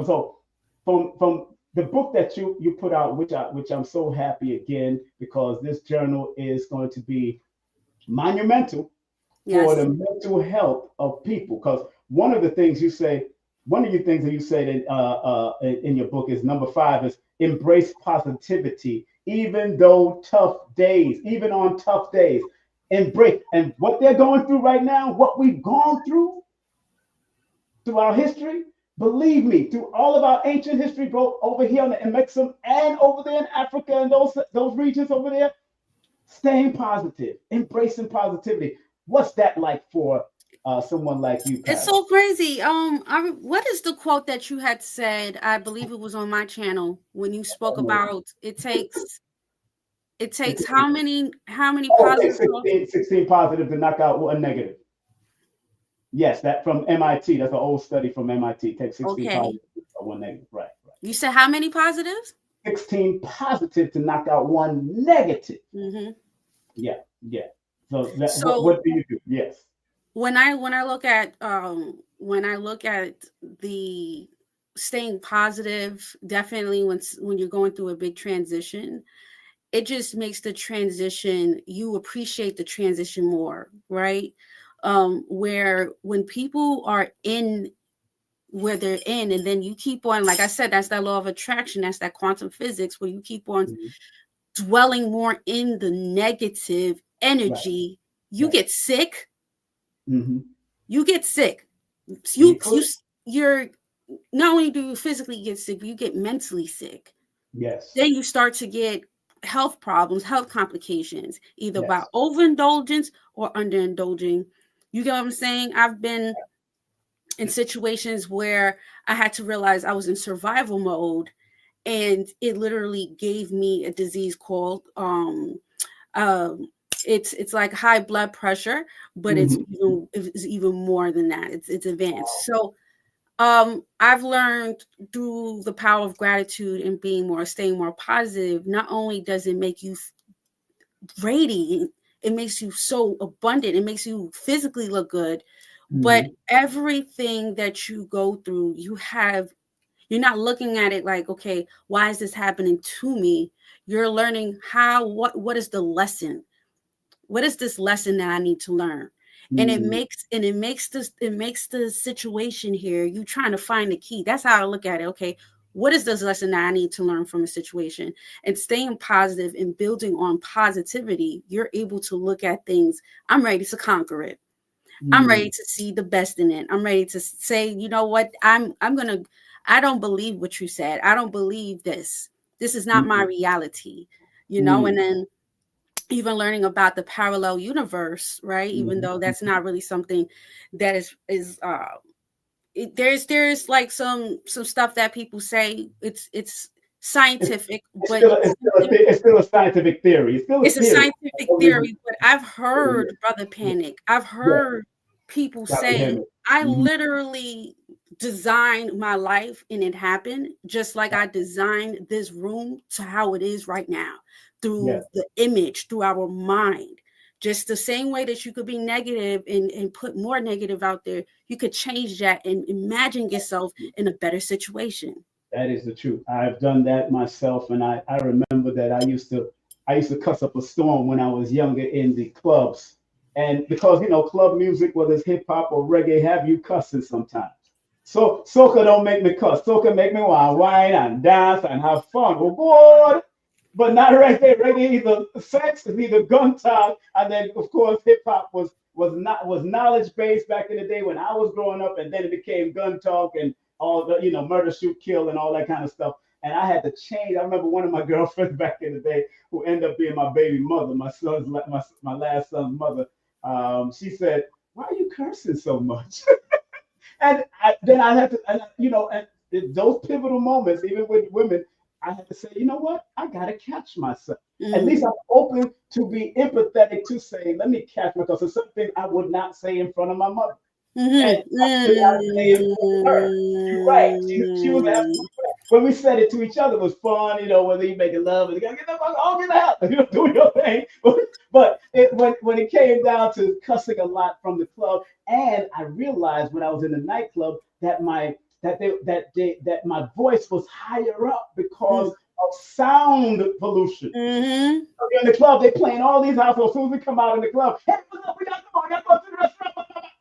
So from the book that you put out, which I'm so happy again, because this journal is going to be monumental for the mental health of people. Because one of the things you say in your book is number 5 is embrace positivity, even on tough days. Embrace. And what they're going through right now, what we've gone through our history, believe me, through all of our ancient history, both over here in Mexico and over there in Africa and those regions over there, staying positive, embracing positivity. What's that like for someone like you, Paris? It's so crazy. What is the quote that you had said? I believe it was on my channel when you spoke about it takes how many positive 16 positive to knock out one negative. Yes, that from MIT. That's an old study from MIT. It takes 16 positive to knock out one negative. Right. You said how many positives? 16 positive to knock out one negative. Yeah. So what do you do? Yes. When I look at the staying positive, definitely when you're going through a big transition, it just makes the transition, you appreciate the transition more, right? Where when people are in where they're in, and then you keep on, like I said, that's that law of attraction, that's that quantum physics, where you keep on dwelling more in the negative energy, you get sick. You get sick. You're not only do you physically get sick, but you get mentally sick. Yes. Then you start to get health problems, health complications, either by overindulgence or underindulging. You get what I'm saying? I've been in situations where I had to realize I was in survival mode, and it literally gave me a disease called it's like high blood pressure, but it's even more than that. It's advanced. So I've learned through the power of gratitude and staying more positive. Not only does it make you radiant, it makes you so abundant, it makes you physically look good, but everything that you go through, you're not looking at it like, okay, why is this happening to me? You're learning what is the lesson? What is this lesson that I need to learn? And it makes the situation here, you trying to find the key. That's how I look at it. Okay, what is this lesson that I need to learn from a situation? And staying positive and building on positivity, you're able to look at things. I'm ready to conquer it. I'm ready to see the best in it. I'm ready to say, you know what? I don't believe what you said. I don't believe this. This is not my reality, and then even learning about the parallel universe, right? Even though that's not really something that there's like some stuff that people say it's scientific, but it's still a scientific theory. It's still a it's a theory. scientific theory. But I've heard Brother Panic. I've heard people say, I literally designed my life and it happened just like I designed this room to how it is right now through the image, through our mind. Just the same way that you could be negative and put more negative out there, you could change that and imagine yourself in a better situation. That is the truth. I've done that myself, and I remember that I used to cuss up a storm when I was younger in the clubs, and because club music, whether it's hip hop or reggae, have you cussing sometimes. So soca don't make me cuss. Soca make me want wine and dance and have fun. Oh God, but not reggae. Reggae either sex is either gun talk, and then of course hip hop was knowledge based back in the day when I was growing up, and then it became gun talk and all the murder, shoot, kill, and all that kind of stuff. And I had to change. I remember one of my girlfriends back in the day who ended up being my baby mother, my last son's mother. She said, "Why are you cursing so much?" And then I had to, and those pivotal moments, even with women, I had to say, you know what? I got to catch myself. At least I'm open to be empathetic to say, let me catch myself. Because there's something I would not say in front of my mother. And I could not say it in front of her. You're right. She was absolutely right. When we said it to each other, it was fun, whether you making love, and get the fuck off, get out, do your thing. But when it came down to cussing a lot from the club, and I realized when I was in the nightclub that my voice was higher up because of sound pollution. So in the club, they playing all these households. As soon as we come out in the club, hey, what's up? We got to come on, got to go to the restaurant.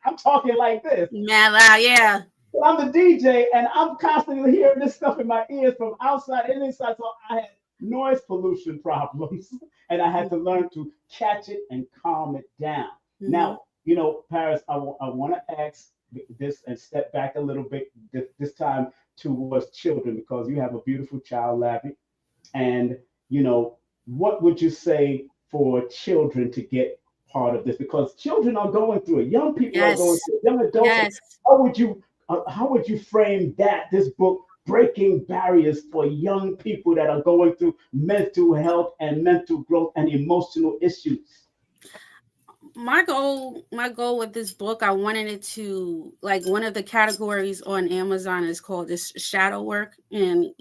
I'm talking like this. Yeah. I'm the DJ, and I'm constantly hearing this stuff in my ears from outside and inside. So I had noise pollution problems, and I had to learn to catch it and calm it down. Now, Paris, I want to ask this and step back a little bit this time towards children, because you have a beautiful child, Labby. And, what would you say for children to get part of this? Because children are going through it. Young people are going through it. Young adults. How would you frame this book, Breaking Barriers for Young People that are going through mental health and mental growth and emotional issues? My goal with this book, I wanted it to, like, one of the categories on Amazon is called this shadow work. And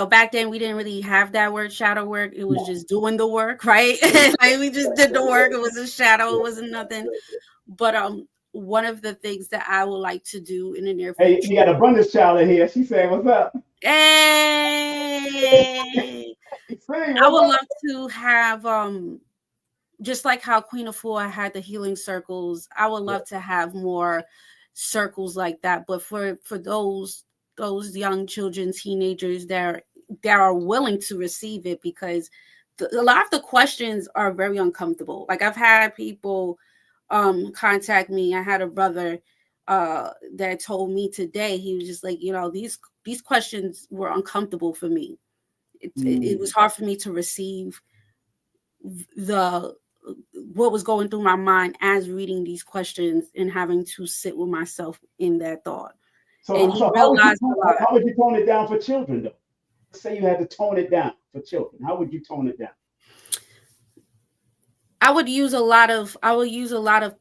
back then we didn't really have that word shadow work. It was just doing the work, right? Like, we just did the work. It was a shadow. It wasn't nothing. But one of the things that I would like to do in the near future. Hey, you got a abundance child in here. She saying, "What's up?" Hey, I would love to have just like how Queen of Four had the healing circles. I would love to have more circles like that. But for those young children, teenagers that are willing to receive it, because a lot of the questions are very uncomfortable. Like, I've had people contact me. I had a brother that told me today, he was just like, these questions were uncomfortable for me. It was hard for me to receive what was going through my mind as reading these questions and having to sit with myself in that thought. So how would you tone it down for children, though? Let's say you had to tone it down for children. How would you tone it down? I would use a lot of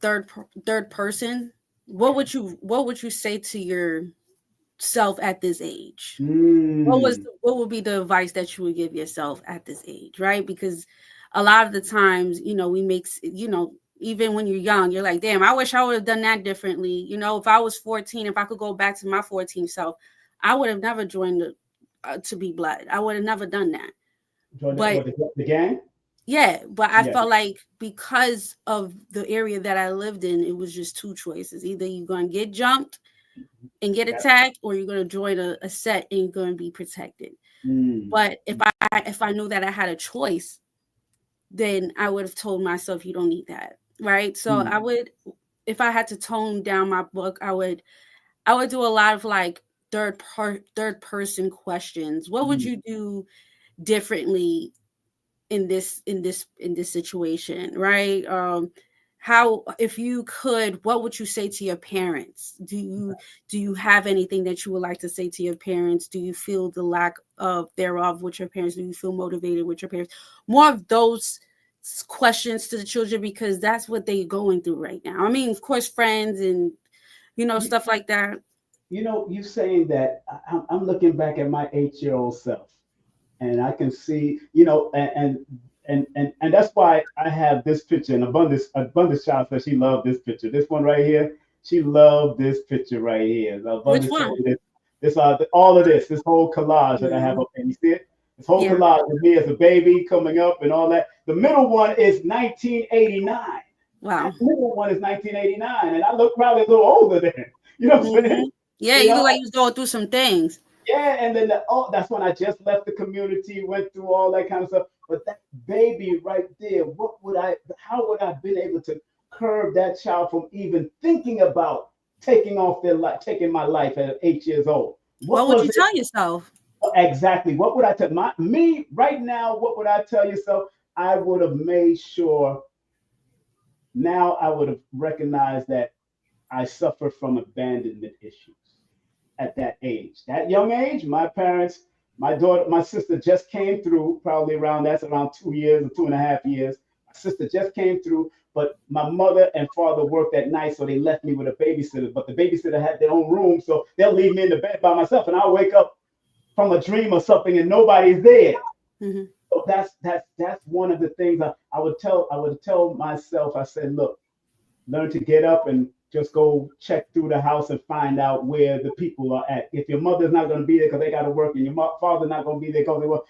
third person what would you say to yourself at this age? Mm. What would be the advice that you would give yourself at this age, right? Because a lot of the times, we make, even when you're young, you're like, damn, I wish I would have done that differently. If I was 14, if I could go back to my 14 self, I would have never joined to be blood. I would have never done that. Join But the gang? yeah, but I Yeah. felt like because of the area that I lived in, it was just two choices. Either you're going to get jumped and get Yeah. attacked, or you're going to join a set and you're going to be protected. Mm. But if I knew that I had a choice, then I would have told myself you don't need that, right? So Mm. I would, if I had to tone down my book, I would do a lot of like third person questions. What would Mm. you do differently in this situation, right? How, if you could, what would you say to your parents? Do you have anything that you would like to say to your parents? Do you feel the lack of thereof with your parents? Do you feel motivated with your parents? More of those questions to the children, because that's what they're going through right now. I mean, of course, friends and You, stuff like that. you saying that, I'm looking back at my 8-year-old self, and I can see, and that's why I have this picture. And Abundance Child says she loved this picture. This one right here, she loved this picture right here. Which Abundance one? showed me this, all of this whole collage that I have Mhm. up there. You see it? This whole Yeah. collage of me as a baby coming up and all that. The middle one is 1989. That Wow. middle one is 1989, and I look probably a little older then. You know what I'm saying? Yeah, You you look know, like you was going through some things. yeah, and then that's when I just left the community, went through all that kind of stuff. But that baby right there, how would I have been able to curb that child from even thinking about taking my life at 8 years old? What What would was you it tell yourself? exactly? What would I tell me right now? What would I tell yourself? I would have made sure now I would have recognized that I suffer from abandonment issues at that age. That young age, my parents, my daughter, my sister just came through, probably that's around 2 years or 2.5 years. My sister just came through, but my mother and father worked at night, so they left me with a babysitter. But the babysitter had their own room, so they'll leave me in the bed by myself, and I'll wake up from a dream or something, and nobody's there. Hmm. So that's one of the things I would tell myself. I said, look, learn to get up and just go check through the house and find out where the people are at. If your mother's not going to be there because they got to work, and your father's not going to be there because they work,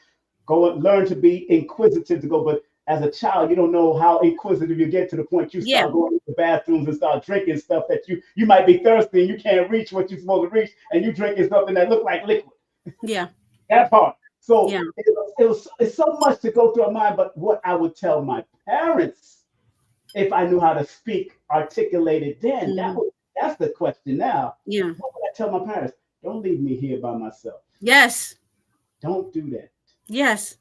go and learn to be inquisitive to go. But as a child, you don't know how inquisitive you get to the point you Yeah. start going to the bathrooms and start drinking stuff that you might be thirsty and you can't reach what you're supposed to reach, and you drinking something that looks like liquid. Yeah. That part. So Yeah. it's so much to go through our mind. But what I would tell my parents, if I knew how to speak articulated then, Hmm. that's the question now. Yeah. What would I tell my parents? Don't leave me here by myself. Yes. Don't do that. Yes.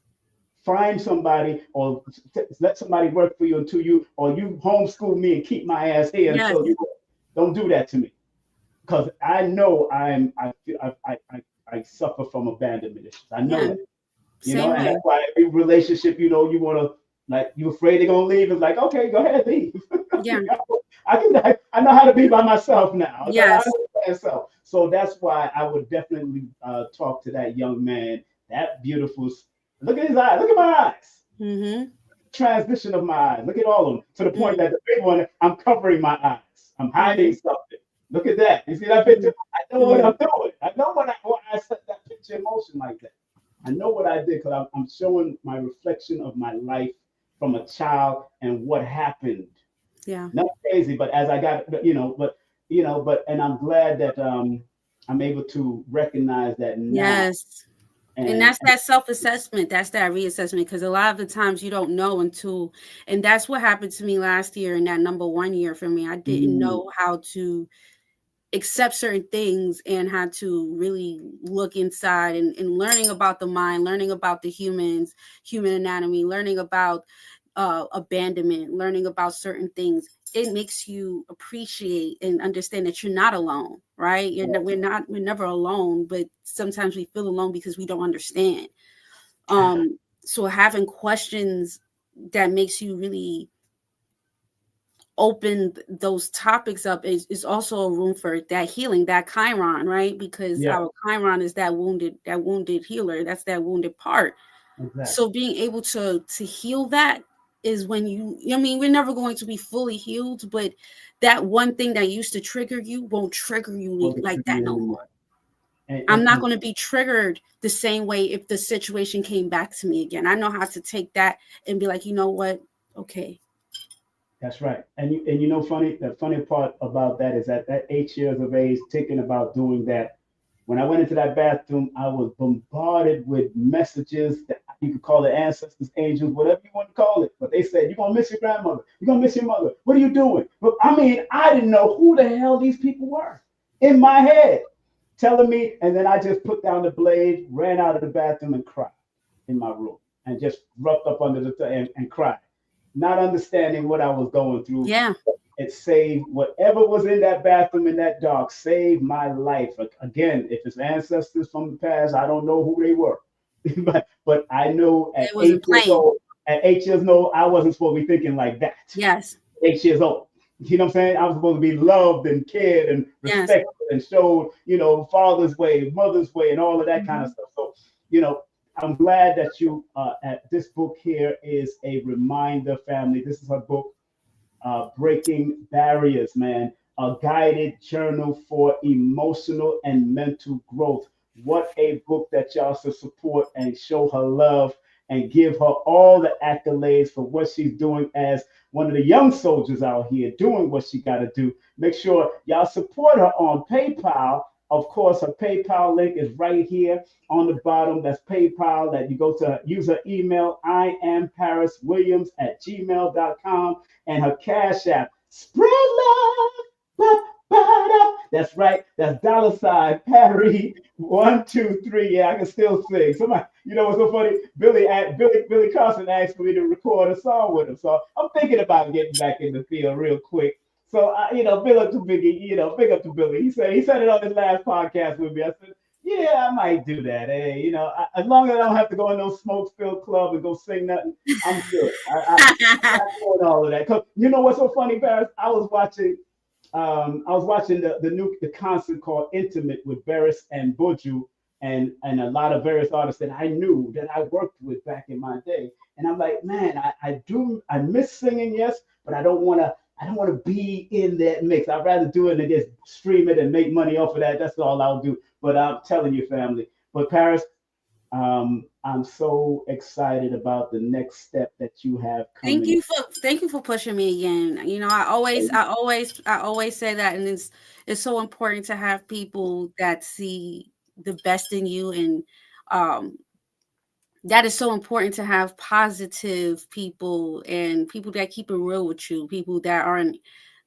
Find somebody, or let somebody work for you until or you homeschool me and keep my ass here Yes. until you. Don't do that to me, because I know I suffer from abandonment issues. I know Yeah. that. Same And way. that's why every relationship, you want to, like, you afraid they're gonna leave. It's like, okay, go ahead, leave. Yeah. I know how to be by myself now. So I Yes. understand. So that's why I would definitely talk to that young man. That beautiful. Look at his eyes. Look at my eyes. Mm-hmm. Transition of my eyes. Look at all of them. To the point Mm-hmm. that the big one, I'm covering my eyes. I'm hiding Mm-hmm. something. Look at that. You see that picture? I know what Mm-hmm. I'm doing. I know when I set that picture in motion like that. I know what I did, because I'm showing my reflection of my life from a child and what happened. Yeah. Not crazy, but as I got, and I'm glad that I'm able to recognize that now. Yes. And And that's that self-assessment. That's that reassessment. Because a lot of the times you don't know until, and that's what happened to me last year in that number 1 year for me. I didn't mm, know how to accept certain things and how to really look inside, and learning about the mind, learning about the human anatomy, learning about abandonment, learning about certain things. It makes you appreciate and understand that you're not alone, right? We're never alone, but sometimes we feel alone because we don't understand. So having questions that makes you really open those topics up is also a room for that healing, that Chiron, right? Because Yeah, our Chiron is that wounded healer. That's that wounded part. exactly. So being able to heal that is when I mean, we're never going to be fully healed, but that one thing that used to trigger you won't trigger you Well, the like that trigger no anymore. more. And, I'm and, not and going to be triggered the same way if the situation came back to me again. I know how to take that and be like, you know what? Okay. that's right. And you know, the funny part about that is at 8 years of age, thinking about doing that. When I went into that bathroom, I was bombarded with messages that you could call it ancestors, angels, whatever you want to call it. But they said, you're going to miss your grandmother. You're going to miss your mother. What are you doing? But I mean, I didn't know who the hell these people were in my head telling me. And then I just put down the blade, ran out of the bathroom and cried in my room and just rubbed up under and cried, not understanding what I was going through. Yeah. It saved whatever was in that bathroom in that dark, saved my life. Again, if it's ancestors from the past, I don't know who they were. but I know at It wasn't 8 years playing. old, I wasn't supposed to be thinking like that. Yes. 8 years old. You know what I'm saying? I was supposed to be loved and cared and Yes. respected and showed, father's way, mother's way, and all of that kind of Mhm. stuff. So, you know, I'm glad that you at this book here is a reminder, family. This is her book, Breaking Barriers, man. A guided journal for emotional and mental growth. What a book that y'all should support and show her love and give her all the accolades for what she's doing as one of the young soldiers out here doing what she got to do. Make sure y'all support her on PayPal. Of course, her PayPal link is right here on the bottom. That's PayPal. That you go to use her email, I am Paris Williams at gmail.com, and her Cash App, spread love. Ba, ba, da. That's right. That's $ Parry 123. Yeah, I can still sing. Somebody, you know what's so funny? Billy Carson asked me to record a song with him, so I'm thinking about getting back in the field real quick. So big up to Biggie. Big up to Billy. He said it on his last podcast with me. I said, yeah, I might do that. Hey, as long as I don't have to go in no smoke-filled club and go sing nothing, I'm good. I'm not doing all of that. Cause you know what's so funny, Paris? I was watching the concert called Intimate with Barris and Buju and a lot of various artists that I knew that I worked with back in my day. And I'm like, man, I miss singing, yes, but I don't want to be in that mix. I'd rather do it and just stream it and make money off of that. That's all I'll do. But I'm telling you, family. But Paris, I'm so excited about the next step that you have coming. Thank you for pushing me again. I always say that, and it's so important to have people that see the best in you, and um that is so important to have positive people and people that keep it real with you, people that aren't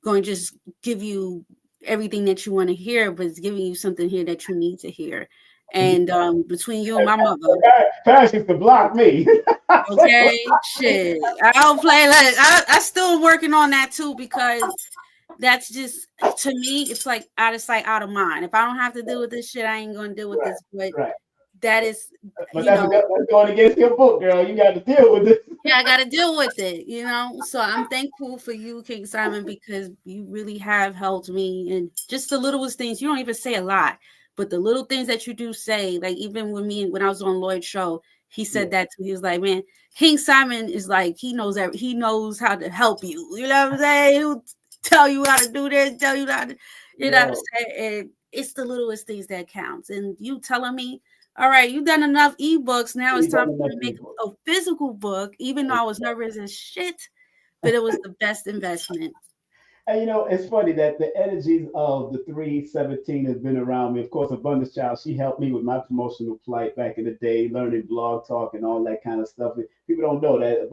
going to just give you everything that you want to hear, but it's giving you something here that you need to hear. And between you and my mother, Paris used to block me. okay, shit, I don't play like I still working on that too, because that's just, to me, it's like out of sight, out of mind. If I don't have to deal with this shit, I ain't gonna deal with Right, this. But right. that is, But you that's, know, that's going against your book, girl. You got to deal with this. yeah, I got to deal with it. So I'm thankful for you, King Simon, because you really have helped me. And just the littlest things, you don't even say a lot, but the little things that you do say, like even with me, when I was on Lloyd's show, he Yeah. said that too. He was like, man, King Simon is like, he knows how to help you. You know what I'm saying? He'll tell you how to do this, tell you how to, you know what I'm Yo, saying? And it's the littlest things that counts. And you telling me, all right, you've done enough ebooks. Now it's you time done for you enough to make evil. a physical book, even though I was nervous as shit, but it was the best investment. And it's funny that the energies of the 317 has been around me. Of course, Abundance Child, she helped me with my promotional flight back in the day, learning blog talk and all that kind of stuff. People don't know that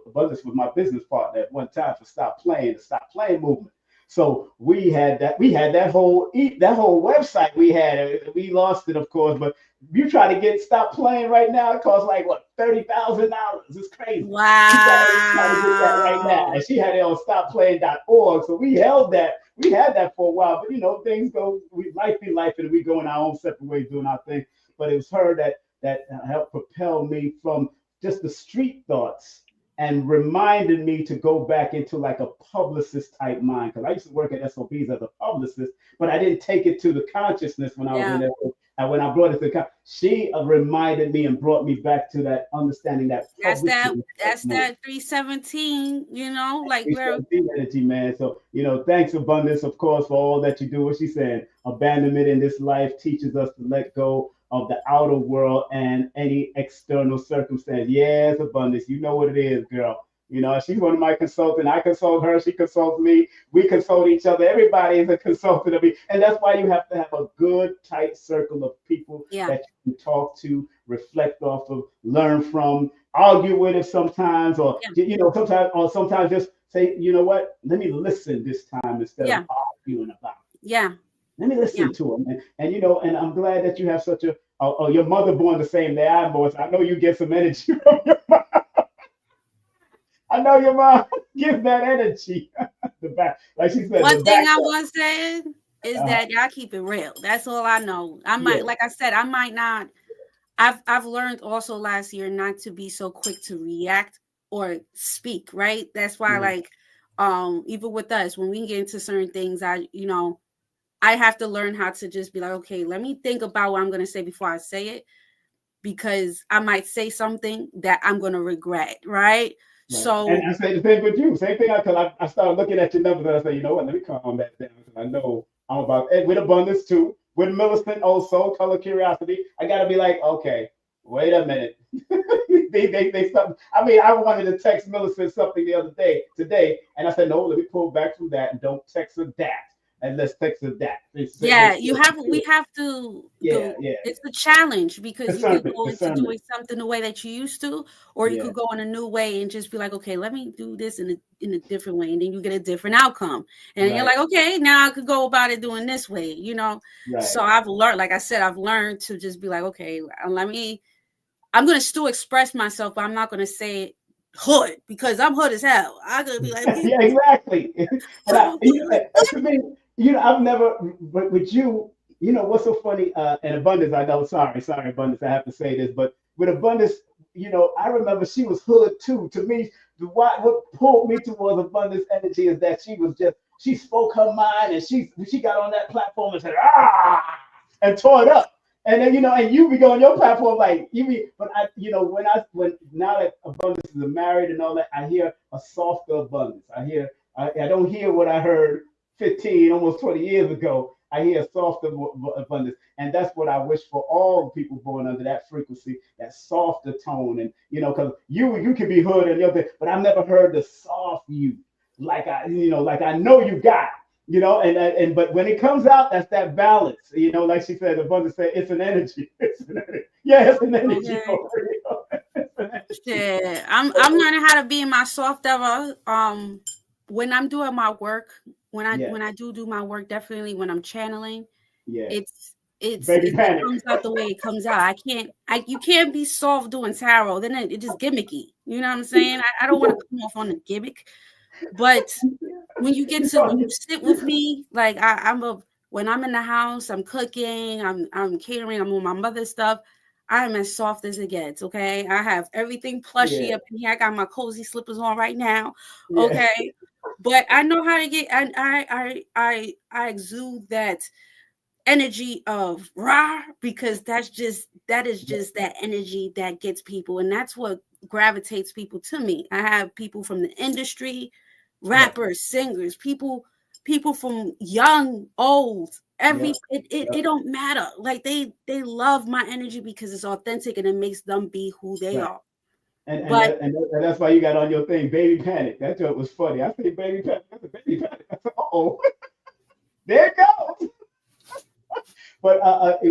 Abundance was my business partner at one time for the Stop Playing movement. So we had that whole website we had. We lost it, of course, but you try to get Stop Playing right now, it costs like what, $30,000. It's crazy. We try to get that right now. Wow. And she had it on stopplaying.org. So we held that. We had that for a while, but things go. Life be life, and we go in our own separate ways doing our thing. But it was her that helped propel me from just the street thoughts and reminded me to go back into like a publicist type mind, because I used to work at SOBs as a publicist, but I didn't take it to the consciousness when I was in Yeah. there. And when I brought it to she reminded me and brought me back to that understanding that That's that. publishing That's mode. that 317. You know, like We where. shall see energy, man. So, thanks, Abundance, of course, for all that you do. What she's saying, abandonment in this life teaches us to let go of the outer world and any external circumstance. Yes, Abundance, you know what it is, girl. She's one of my consultants. I consult her. She consults me. We consult each other. Everybody is a consultant of me. And that's why you have to have a good, tight circle of people Yeah. that you can talk to, reflect off of, learn from, argue with it sometimes, or sometimes just say, you know what, let me listen this time instead Yeah. of arguing about it. Yeah. Let me listen Yeah. to him, and I'm glad that you have such a your mother born the same day I'm born. So I know you get some energy from your mom. I know your mom gives that energy. The back, like she said, One the thing back. I'm gonna say is that y'all keep it real. That's all I know. I might, Yeah, like I said, I might not. I've learned also last year not to be so quick to react or speak. Right. That's why, yeah, like, even with us, when we get into certain things, I have to learn how to just be like, okay, let me think about what I'm gonna say before I say it, because I might say something that I'm gonna regret. Right. right. And So I say the same with you. Same thing. Because I started looking at your numbers and I say, you know what? Let me calm that down, because I know I'm about, and with abundance too. With Millicent also, color curiosity. I gotta be like, okay, wait a minute. they something. I mean, I wanted to text Millicent something the other day today, and I said, no, let me pull back from that and don't text her that, and let's text her that. yeah, we have to Yeah, go. yeah. It's a challenge, because you could Discernment, go into discernment. doing something the way that you used to, or you Yeah, could go in a new way and just be like, okay, let me do this in a different way, and then you get a different outcome, and you're right, like, okay, now I could go about it doing this way, right. So I've learned, like I said, I've learned to just be like, okay, I'm gonna still express myself, but I'm not gonna say it hood, because I'm hood as hell. I'm gonna be like, Yeah, exactly. And to me, I've never, but with you, what's so funny? And abundance, I know. Sorry, abundance. I have to say this, but with abundance, I remember she was hood too. To me, what pulled me towards abundance energy is that she spoke her mind, and she got on that platform and said and tore it up. And then and you be going your platform like you be, but when now that abundance is married and all that, I hear a softer abundance. I don't hear what I heard 15, almost 20 years ago. I hear a softer abundance, and that's what I wish for all people born under that frequency, that softer tone. And because you can be hood and your thing, but I've never heard the soft you like I know you got. And but when it comes out, that's that balance. Like she said, abundance said, it's an energy. It's an energy. Yeah, it's an energy okay, for real. It's an energy. shit. I'm learning how to be in my soft ever. When I'm doing my work, when I Yes, do my work, definitely when I'm channeling, yes. Baby it panic. comes out the way it comes out. You can't be soft doing tarot. Then it just gimmicky. You know what I'm saying? I don't want to come off on a gimmick, but when you sit with me, like when I'm in the house, I'm cooking, I'm catering, I'm on my mother's stuff. I am as soft as it gets. Okay, I have everything plushy Yeah, up in here. I got my cozy slippers on right now. yeah, Okay, but I know how to get. And I exude that energy of rah, because that is just that energy that gets people, and that's what gravitates people to me. I have people from the industry, yeah, rappers, singers, people from young, old, yeah, it don't matter. Like they love my energy because it's authentic and it makes them be who they right. are. And and But that, and, that, and that's why you got on your thing, baby panic. That joke was funny. I say baby panic. I said baby panic. I said, oh, there it goes. But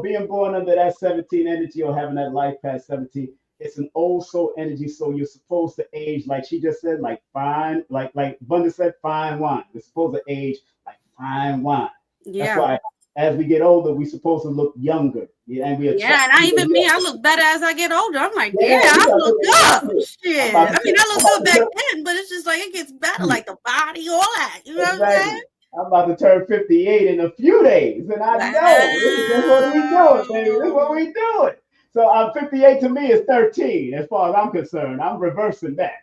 being born under that 17 energy or having that life past 17, it's an old soul energy. So you're supposed to age, like she just said, like fine, like Bundy said, fine wine. We're supposed to age like fine wine. That's yeah. why as we get older, we're supposed to look younger. Yeah, and we Yeah, attract and I people even me, I younger. look better as I get older. I'm like, damn, Yeah, you I got look to up. exactly. I'm Shit. about I to mean, tell, I I'm look about good to back tell then, but it's just like it gets better, you. like the body, all that. You know what I'm Exactly. saying? I'm about to turn 58 in a few days, and I know this is what we doing, baby. This is what Wow. we doing. So 58 to me is 13, as far as I'm concerned. I'm reversing that.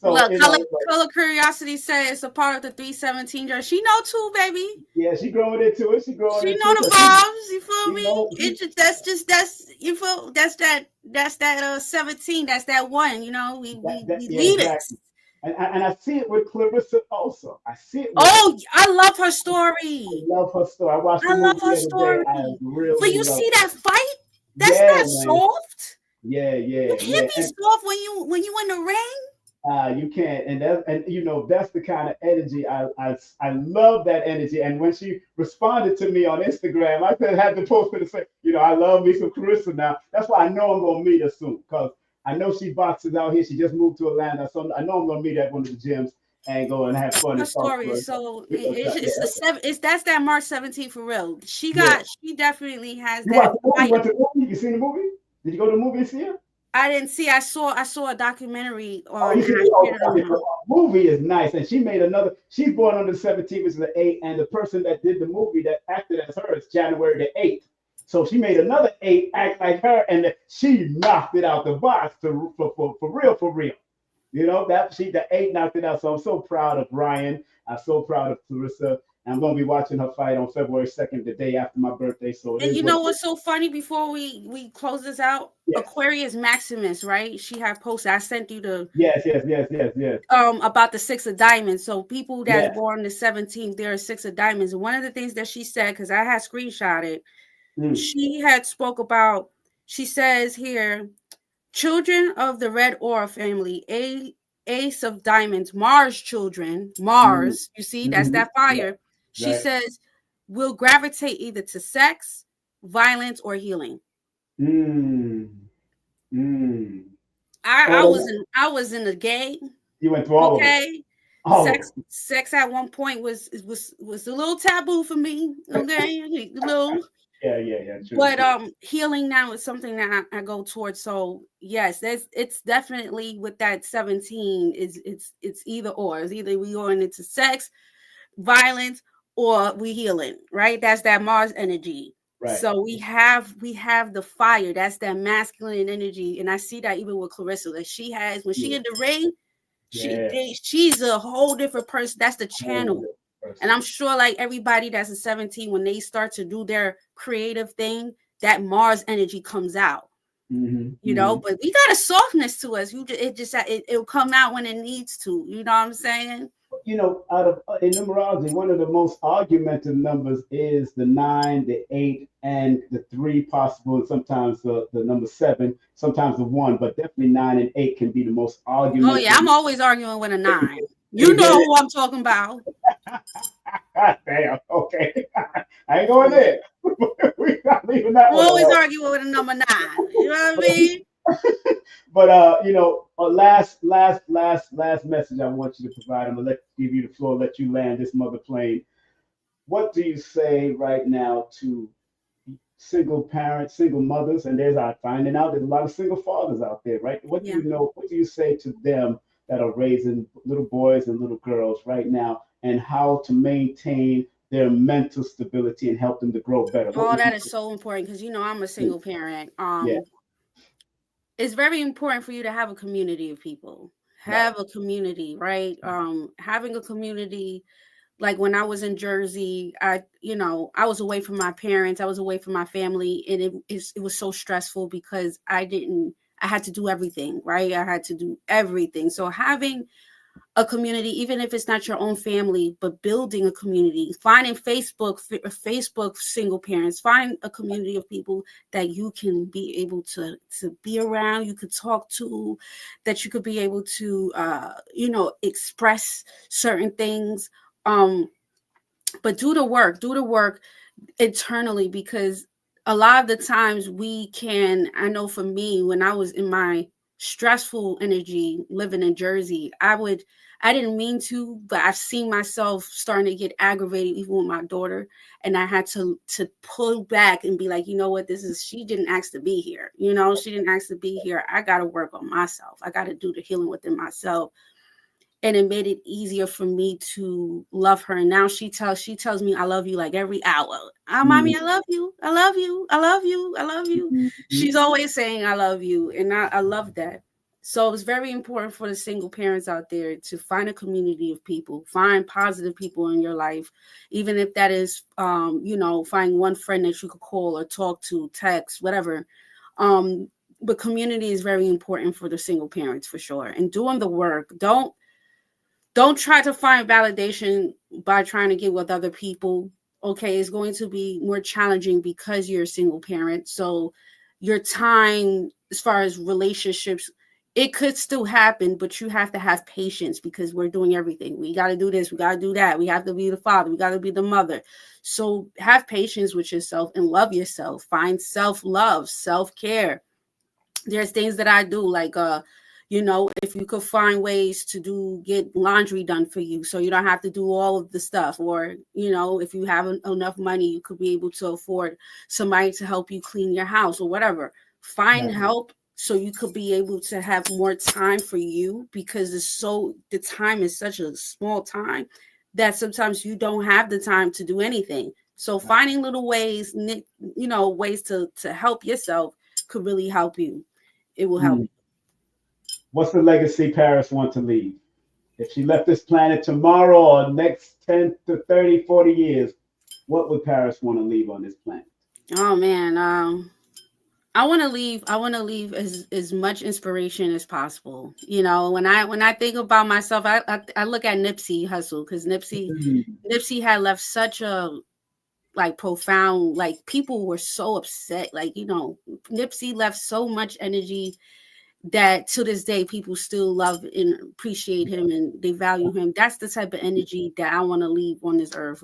So Look, you color know, but color curiosity says it's a part of the 317 jersey. She know too, baby. yeah, she growing into it. She growing She into know it the because vibes. You feel she me? know It that's you feel that's that 17. That's that one. You know, we yeah, leaders. exactly. And I see it with Clarissa also. I see it with her. Oh, I love her story. I love her story. I watched the I love movie her the other day. I story. But really you love see it. that fight? That's Yeah, not man. soft. Yeah, You yeah, yeah. can't be soft when you in the ring. You can't, and you know that's the kind of energy I love that energy. And when she responded to me on Instagram, I said had to post it to say, you know, I love me some Carissa now. That's why I know I'm gonna meet her soon because I know she boxes out here. She just moved to Atlanta, so I know I'm gonna meet her at one of the gyms and go and have fun Her and talk to story her. is so Yeah. it's a seven. It's that's that March 17th for real. Yeah. She definitely has You that watched the movie? You fire. went to the movie? You seen the movie? Did you go to the movie and see it? I didn't see. I saw a documentary Oh, on, you and see, I oh, shared it on okay. my. The movie is nice, and she made another. She's born on the 17th, which is the 8th, and the person that did the movie that acted as her is January the 8th. So she made another 8 act like her, and she knocked it out the box for real, for real. You know that the 8 knocked it out. So I'm so proud of Ryan. I'm so proud of Clarissa. And I'm gonna be watching her fight on February 2nd, the day after my birthday. So it And is you what know it is. what's so funny? Before we close this out, Yes, Aquarius Maximus, right? She had posted. I sent you the yes, about the six of diamonds. So people that's yes. born the 17th, there are six of diamonds. One of the things that she said, because I had screenshotted, Mm, she had spoke about. She says here, children of the red aura family, ace of diamonds, Mars children, mm, Mars. You see, that's mm-hmm. that Yeah, fire. She right. says will gravitate either to sex, violence, or healing. Mm, mm. I Oh, was in I was in the gay. you went through all of it. Okay. All of Sex at one point was a little taboo for me. Okay. A little. Yeah. True, But true. healing now is something that I go towards. So yes, it's definitely with that 17 is it's either or. It's either we going into sex, violence, or we healing, right? That's that Mars energy. Right. So we have the fire. That's that masculine energy. And I see that even with Clarissa, that she has when she Yeah. in the ring, Yeah. she's a whole different person. That's the Whole channel. different And person. I'm sure like everybody that's a 17, when they start to do their creative thing, that Mars energy comes out, Hmm. but we got a softness to us. It'll come out when it needs to. You know what I'm saying? You know, out of in numerology, one of the most argumentative numbers is the 9, the 8, and the 3 possible, and sometimes the number 7, sometimes the 1, but definitely 9 and 8 can be the most Oh yeah, argumentative. I'm always arguing with a nine. You You get know it? who I'm talking about. Damn. Okay. I ain't going there. We're not leaving that I'm one always alone. arguing with a number nine. You know what I mean? But you know, last message I want you to provide. I'm gonna give you the floor, let you land this mother plane. What do you say right now to single parents, single mothers, and there's I finding out there's a lot of single fathers out there, right? What do Yeah. you know? What do you say to them that are raising little boys and little girls right now, and how to maintain their mental stability and help them to grow better? What Oh, would you that is so important because I'm a say? single parent. Yeah, It's very important for you to have a community of people. right. Have a community, right? Having a community, like when I was in Jersey, I was away from my parents, I was away from my family, and it was so stressful because I had to do everything, right? I had to do everything. So having a community, even if it's not your own family, but building a community, finding Facebook single parents, find a community of people that you can be able to be around, you could talk to, that you could be able to, express certain things. But do the work internally, because a lot of the times I know for me, when I was in my stressful energy living in Jersey, I didn't mean to, but I've seen myself starting to get aggravated even with my daughter, and I had to pull back and be like, you know what, she didn't ask to be here. She didn't ask to be here. I got to work on myself. I got to do the healing within myself. and it made it easier for me to love her. And now she tells me I love you like every hour. Oh, mommy, I love you. I love you. I love you. I love you. She's always saying I love you. And I love that. So it's very important for the single parents out there to find a community of people, find positive people in your life, even if that is, find one friend that you could call or talk to, text, whatever. But community is very important for the single parents for sure. And doing the work. Don't try to find validation by trying to get with other people. Okay, it's going to be more challenging because you're a single parent. So your time as far as relationships, it could still happen, but you have to have patience because we're doing everything. We got to do this, we got to do that. We have to be the father, we got to be the mother. So have patience with yourself and love yourself. Find self-love, self-care. There's things that I do, like if you could find ways to get laundry done for you so you don't have to do all of the stuff, or if you have enough money, you could be able to afford somebody to help you clean your house or whatever. Find help so you could be able to have more time for you, because the time is such a small time that sometimes you don't have the time to do anything. So finding little ways, ways to help yourself could really help you. It will help. What's the legacy Paris want to leave? If she left this planet tomorrow or next 10 to 30, 40 years, what would Paris want to leave on this planet? Oh man, I want to leave as much inspiration as possible. When I think about myself, I look at Nipsey Hussle, because Nipsey had left such a profound, people were so upset. Nipsey left so much energy that to this day people still love and appreciate him and they value him. That's the type of energy that I want to leave on this earth.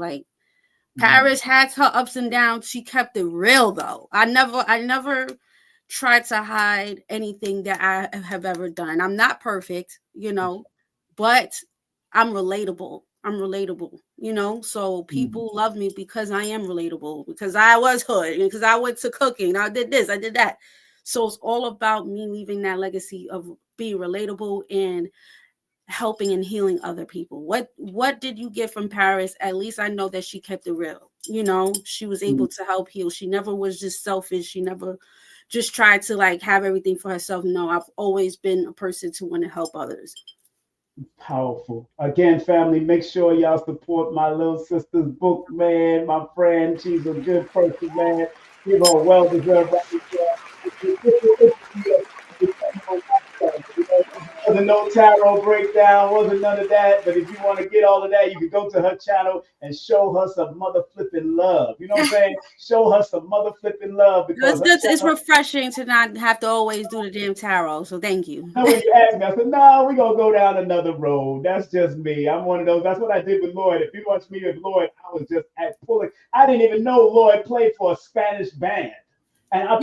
Paris had her ups and downs. She kept it real though. I never tried to hide anything that I have ever done. I'm not perfect, but I'm relatable. So people love me because I am relatable, because I was hood, because I went to cooking, I did this, I did that. So it's all about me leaving that legacy of being relatable and helping and healing other people. What did you get from Paris? At least I know that she kept it real. She was able to help heal. She never was just selfish. She never just tried to have everything for herself. No, I've always been a person to want to help others. Powerful. Again, family, make sure y'all support my little sister's book, man. My friend, she's a good person, man. Give her a well-deserved wasn't no tarot breakdown, wasn't none of that. But if you want to get all of that, you can go to her channel and show her some mother flipping love. You know what I'm saying? Show her some mother flipping love, because it's refreshing to not have to always do the damn tarot. So thank you. When you asked me, I said, no, we're gonna go down another road. That's just me. I'm one of those. That's what I did with Lloyd. If you watch me with Lloyd, I was just at pulling. I didn't even know Lloyd played for a Spanish band. And I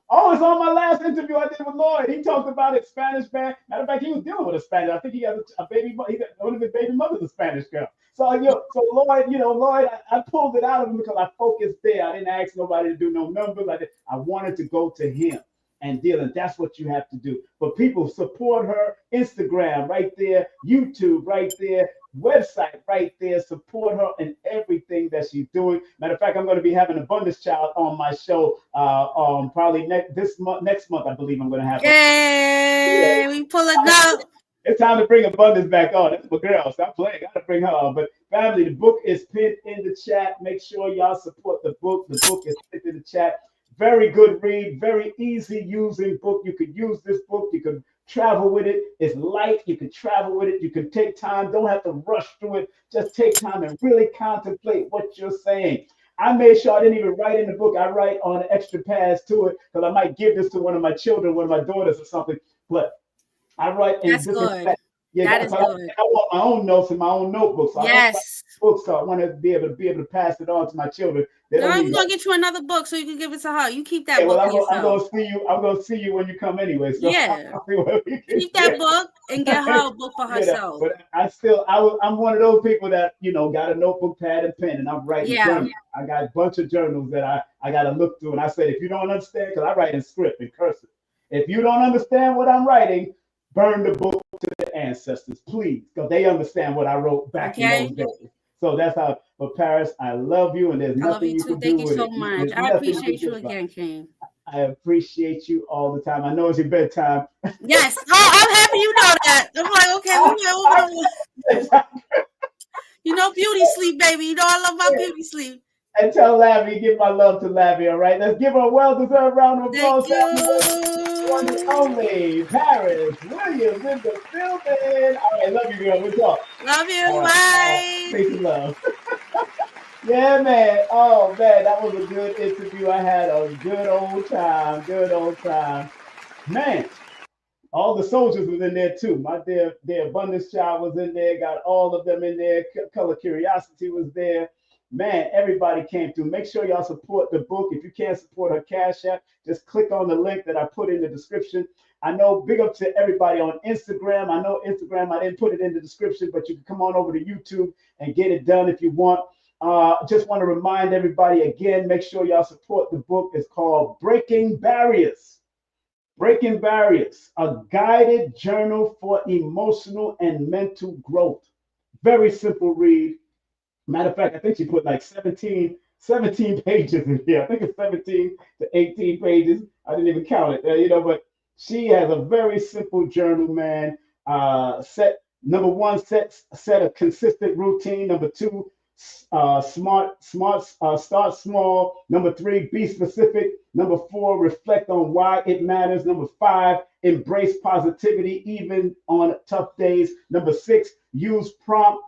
Oh, it's on my last interview I did with Lloyd. He talked about it, Spanish band. Matter of fact, he was dealing with a Spanish. I think he has a baby. He got one of his baby mothers, a Spanish girl. So Lloyd, Lloyd, I pulled it out of him because I focused there. I didn't ask nobody to do no numbers. I wanted to go to him and deal, and that's what you have to do. But people, support her. Instagram right there, YouTube right there, website right there. Support her in everything that she's doing. Matter of fact, I'm going to be having Abundance Child on my show probably next month, I believe I'm going to have. Yay, we pull it up. It's time to bring Abundance back on. That's my girl. Stop playing. Got to bring her on. But family, the book is pinned in the chat. Make sure y'all support the book. The book is pinned in the chat. Very good read, very easy using book. You could use this book. You could travel with it. It's light. You can travel with it. You can take time. Don't have to rush through it. Just take time and really contemplate what you're saying. I made sure I didn't even write in the book. I write on extra pads to it because I might give this to one of my children, one of my daughters or something. But I write in different pads. Yeah, that is good. I want my own notes in my own notebook. So yes. Books, so I want to be able to pass it on to my children. No, we're gonna get you another book so you can give it to her. You keep that book. Well, I'm gonna see you when you come anyway. So yeah, keep that book and get her a book for herself. But I'm one of those people that got a notebook, pad, and pen, and I'm writing journals. I got a bunch of journals that I got to look through, and I said, if you don't understand, because I write in script in cursive, if you don't understand what I'm writing, burn the book to the ancestors, please, because they understand what I wrote back in those Okay. days. So that's how. But Paris, I love you, and there's I love nothing you you too. can do Thank you with so it. much. There's I nothing you can appreciate do you about it. again, King. I appreciate you all the time. I know it's your bedtime. Yes. Oh, I'm happy you know that. I'm like, okay, we went over the. You know, beauty sleep, baby. You know, I love my beauty sleep. And tell Labby, give my love to Labby, all right? Let's give her a well-deserved round of Thank applause, family. One and you. only Paris Williams in the building. All right, love you, girl. We'll talk. Love All you. right, Bye. peace and love. Yeah, man. Oh, man, that was a good interview. I had a good old time. Good old time. Man, all the soldiers was in there too. My dear abundance child was in there. Got all of them in there. Color Curiosity was there. Man, everybody came through. Make sure y'all support the book. If you can't support her Cash App, just click on the link that I put in the description. I know, big up to everybody on Instagram. I know Instagram, I didn't put it in the description, but you can come on over to YouTube and get it done if you want. Just want to remind everybody again, make sure y'all support the book. It's called Breaking Barriers. Breaking Barriers, a guided journal for emotional and mental growth. Very simple read. Matter of fact, I think she put like 17 pages in here. I think it's 17 to 18 pages. I didn't even count it, but she has a very simple journal, man. Set number one, set a consistent routine. Number two, start small. Number three, be specific. Number four, reflect on why it matters. Number five, embrace positivity even on tough days. Number six, use prompts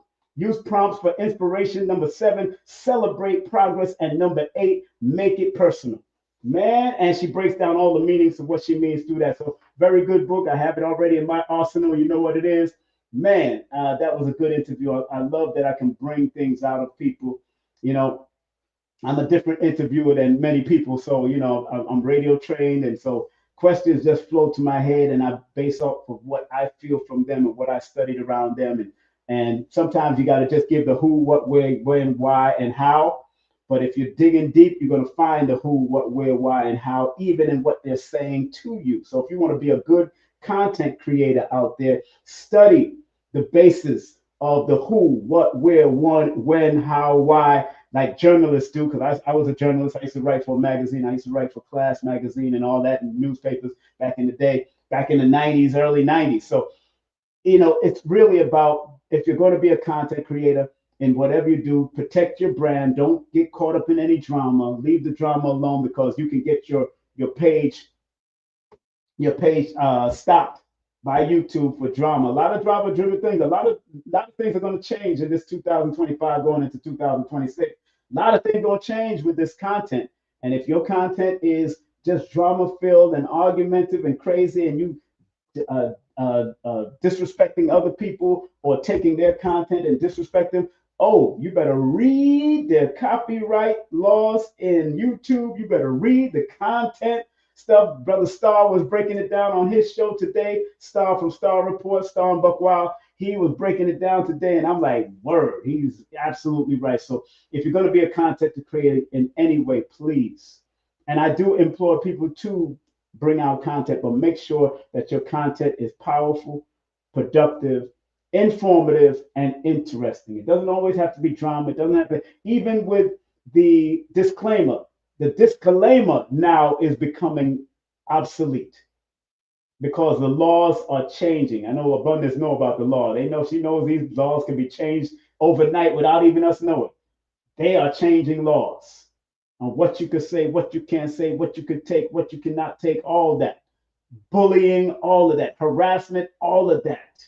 for inspiration. Number seven, celebrate progress. And number eight, make it personal. Man, and she breaks down all the meanings of what she means through that. So, very good book. I have it already in my arsenal. You know what it is. Man, that was a good interview. I love that I can bring things out of people. You know, I'm a different interviewer than many people. So, I'm radio trained. And so questions just flow to my head and I base off of what I feel from them and what I studied around them. And sometimes you got to just give the who, what, where, when, why, and how. But if you're digging deep, you're going to find the who, what, where, why, and how, even in what they're saying to you. So if you want to be a good content creator out there, study the basis of the who, what, where, when, how, why, like journalists do, because I was a journalist. I used to write for a magazine. I used to write for Class magazine and all that, and newspapers back in the day, back in the 90s, early 90s. So, it's really about if you're going to be a content creator in whatever you do, protect your brand. Don't get caught up in any drama. Leave the drama alone because you can get your page stopped by YouTube for drama. A lot of drama driven things. A lot of things are going to change in this 2025 going into 2026. A lot of things going to change with this content. And if your content is just drama filled and argumentative and crazy, and you disrespecting other people or taking their content and disrespect them, oh, you better read the copyright laws in YouTube. You better read the content stuff. Brother Star was breaking it down on his show today. Star from Star Report, Star and Buck Wild. He was breaking it down today, and I'm like, word, he's absolutely right. So if you're going to be a content creator in any way, please, and I do implore people to bring out content, but make sure that your content is powerful, productive, informative, and interesting. It doesn't always have to be drama. It doesn't have to, even with the disclaimer. The disclaimer now is becoming obsolete because the laws are changing. I know Abundance know about the law. She knows these laws can be changed overnight without even us knowing. They are changing laws on what you could say, what you can't say, what you could take, what you cannot take, all that. Bullying, all of that. Harassment, all of that.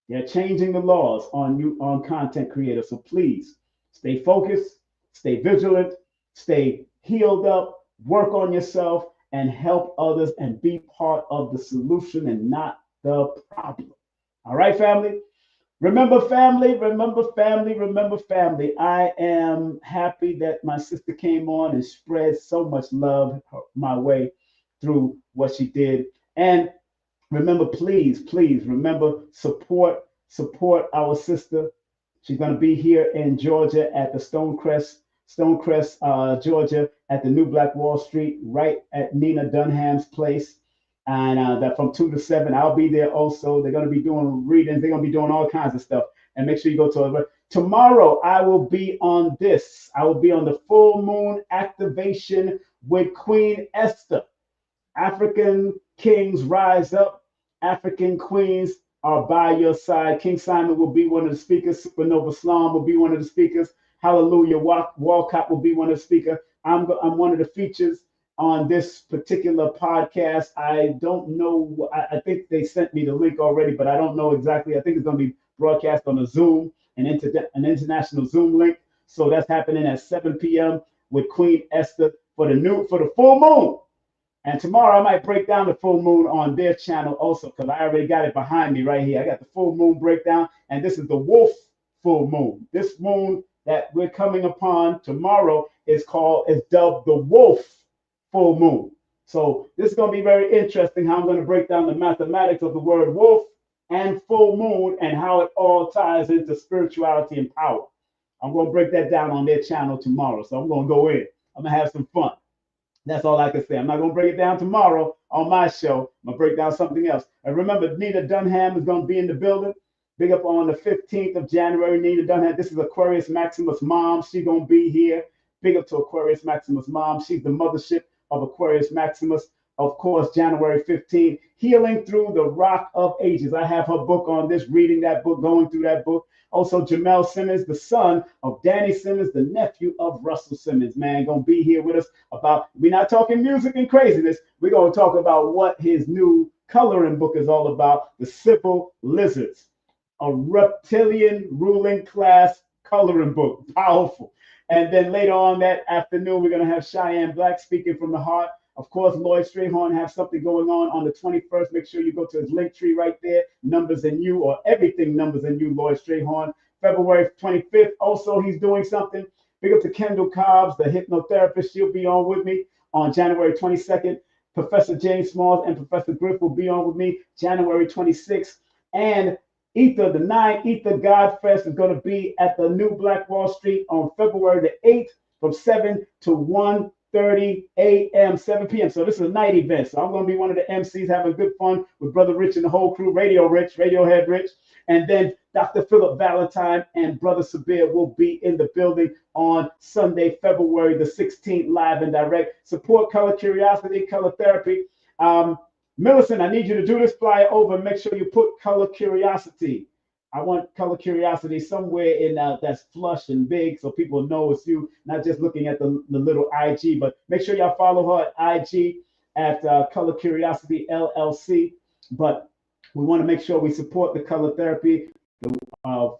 They're changing the laws on content creators. So please stay focused, stay vigilant, stay healed up, work on yourself, and help others and be part of the solution and not the problem. All right, family? Remember, family, remember, family, remember, family. I am happy that my sister came on and spread so much love my way through what she did. And remember, please remember, support our sister. She's going to be here in Georgia at the Stonecrest, Georgia, at the New Black Wall Street, right at Nina Dunham's place. And that from 2 to 7, I'll be there also. They're going to be doing readings. They're going to be doing all kinds of stuff. And make sure you go to it. Tomorrow, I will be on this. I will be on the full moon activation with Queen Esther. African kings rise up. African queens are by your side. King Simon will be one of the speakers. Supernova Slam will be one of the speakers. Hallelujah. Walcott will be one of the speakers. I'm one of the features on this particular podcast. I don't know. I think they sent me the link already, but I don't know exactly. I think it's going to be broadcast on a Zoom, an international Zoom link. So that's happening at 7 p.m. with Queen Esther for the full moon. And tomorrow I might break down the full moon on their channel also, because I already got it behind me right here. I got the full moon breakdown, and this is the wolf full moon. This moon that we're coming upon tomorrow is dubbed the wolf full moon. So this is going to be very interesting how I'm going to break down the mathematics of the word wolf and full moon and how it all ties into spirituality and power. I'm going to break that down on their channel tomorrow. So I'm going to go in. I'm going to have some fun. That's all I can say. I'm not going to break it down tomorrow on my show. I'm going to break down something else. And remember, Nina Dunham is going to be in the building. Big up on the 15th of January, Nina Dunham. This is Aquarius Maximus' mom. She's going to be here. Big up to Aquarius Maximus' mom. She's the mothership of Aquarius Maximus. Of course, January 15th, Healing Through the Rock of Ages. I have her book on this, reading that book, going through that book. Also, Jamel Simmons, the son of Danny Simmons, the nephew of Russell Simmons, man, gonna be here with us we're not talking music and craziness. We're gonna talk about what his new coloring book is all about, The Civil Lizards, a reptilian ruling class coloring book, powerful. And then later on that afternoon, we're gonna have Cheyenne Black speaking from the heart. Of course, Lloyd Strayhorn has something going on the 21st. Make sure you go to his link tree right there, Numbers and You, or everything Numbers and You, Lloyd Strayhorn. February 25th, also he's doing something. Big up to Kendall Cobbs, the hypnotherapist. She'll be on with me on January 22nd. Professor James Smalls and Professor Griff will be on with me January 26th. And Ether, the 9 Ether God Fest is going to be at the New Black Wall Street on February the 8th from 7 to 1:30 a.m., 7 p.m. So this is a night event. So I'm going to be one of the MCs having good fun with Brother Rich and the whole crew, Radiohead Rich. And then Dr. Philip Valentine and Brother Sabir will be in the building on Sunday, February the 16th, live and direct. Support Color Curiosity, Color Therapy. Millicent, I need you to do this flyer over and make sure you put Color Curiosity. I want Color Curiosity somewhere in that's flush and big so people know it's you, not just looking at the little IG, but make sure y'all follow her at IG at Color Curiosity LLC. But we want to make sure we support the color therapy, the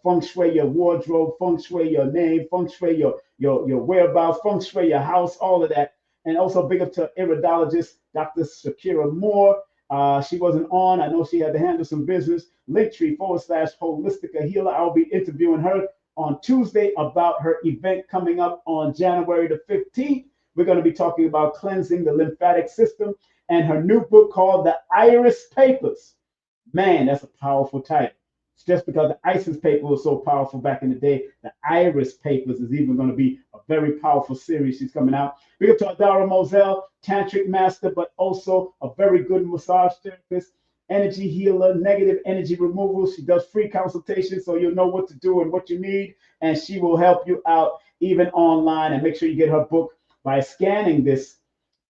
feng shui your wardrobe, feng shui your name, feng shui your whereabouts, feng shui your house, all of that. And also big up to iridologist Dr. Shakira Moore. She wasn't on. I know she had to handle some business. Linktree/holistica healer. I'll be interviewing her on Tuesday about her event coming up on January the 15th. We're going to be talking about cleansing the lymphatic system and her new book called The Iris Papers. Man, that's a powerful title. It's just because the ISIS paper was so powerful back in the day. The Iris Papers is even going to be a very powerful series she's coming out. Big up to Adara Moselle, tantric master, but also a very good massage therapist, energy healer, negative energy removal. She does free consultations, so you'll know what to do and what you need, and she will help you out even online. And make sure you get her book by scanning this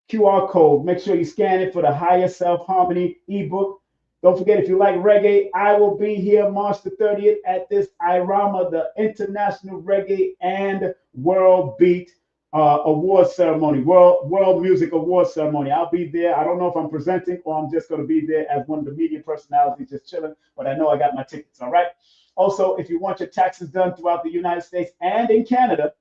QR code. Make sure you scan it for the Higher Self Harmony ebook. Don't forget, if you like reggae, I will be here March the 30th at this IRAMA, the International Reggae and World Beat Award Ceremony, World Music Award Ceremony. I'll be there. I don't know if I'm presenting or I'm just going to be there as one of the media personalities just chilling, but I know I got my tickets, all right? Also, if you want your taxes done throughout the United States and in Canada,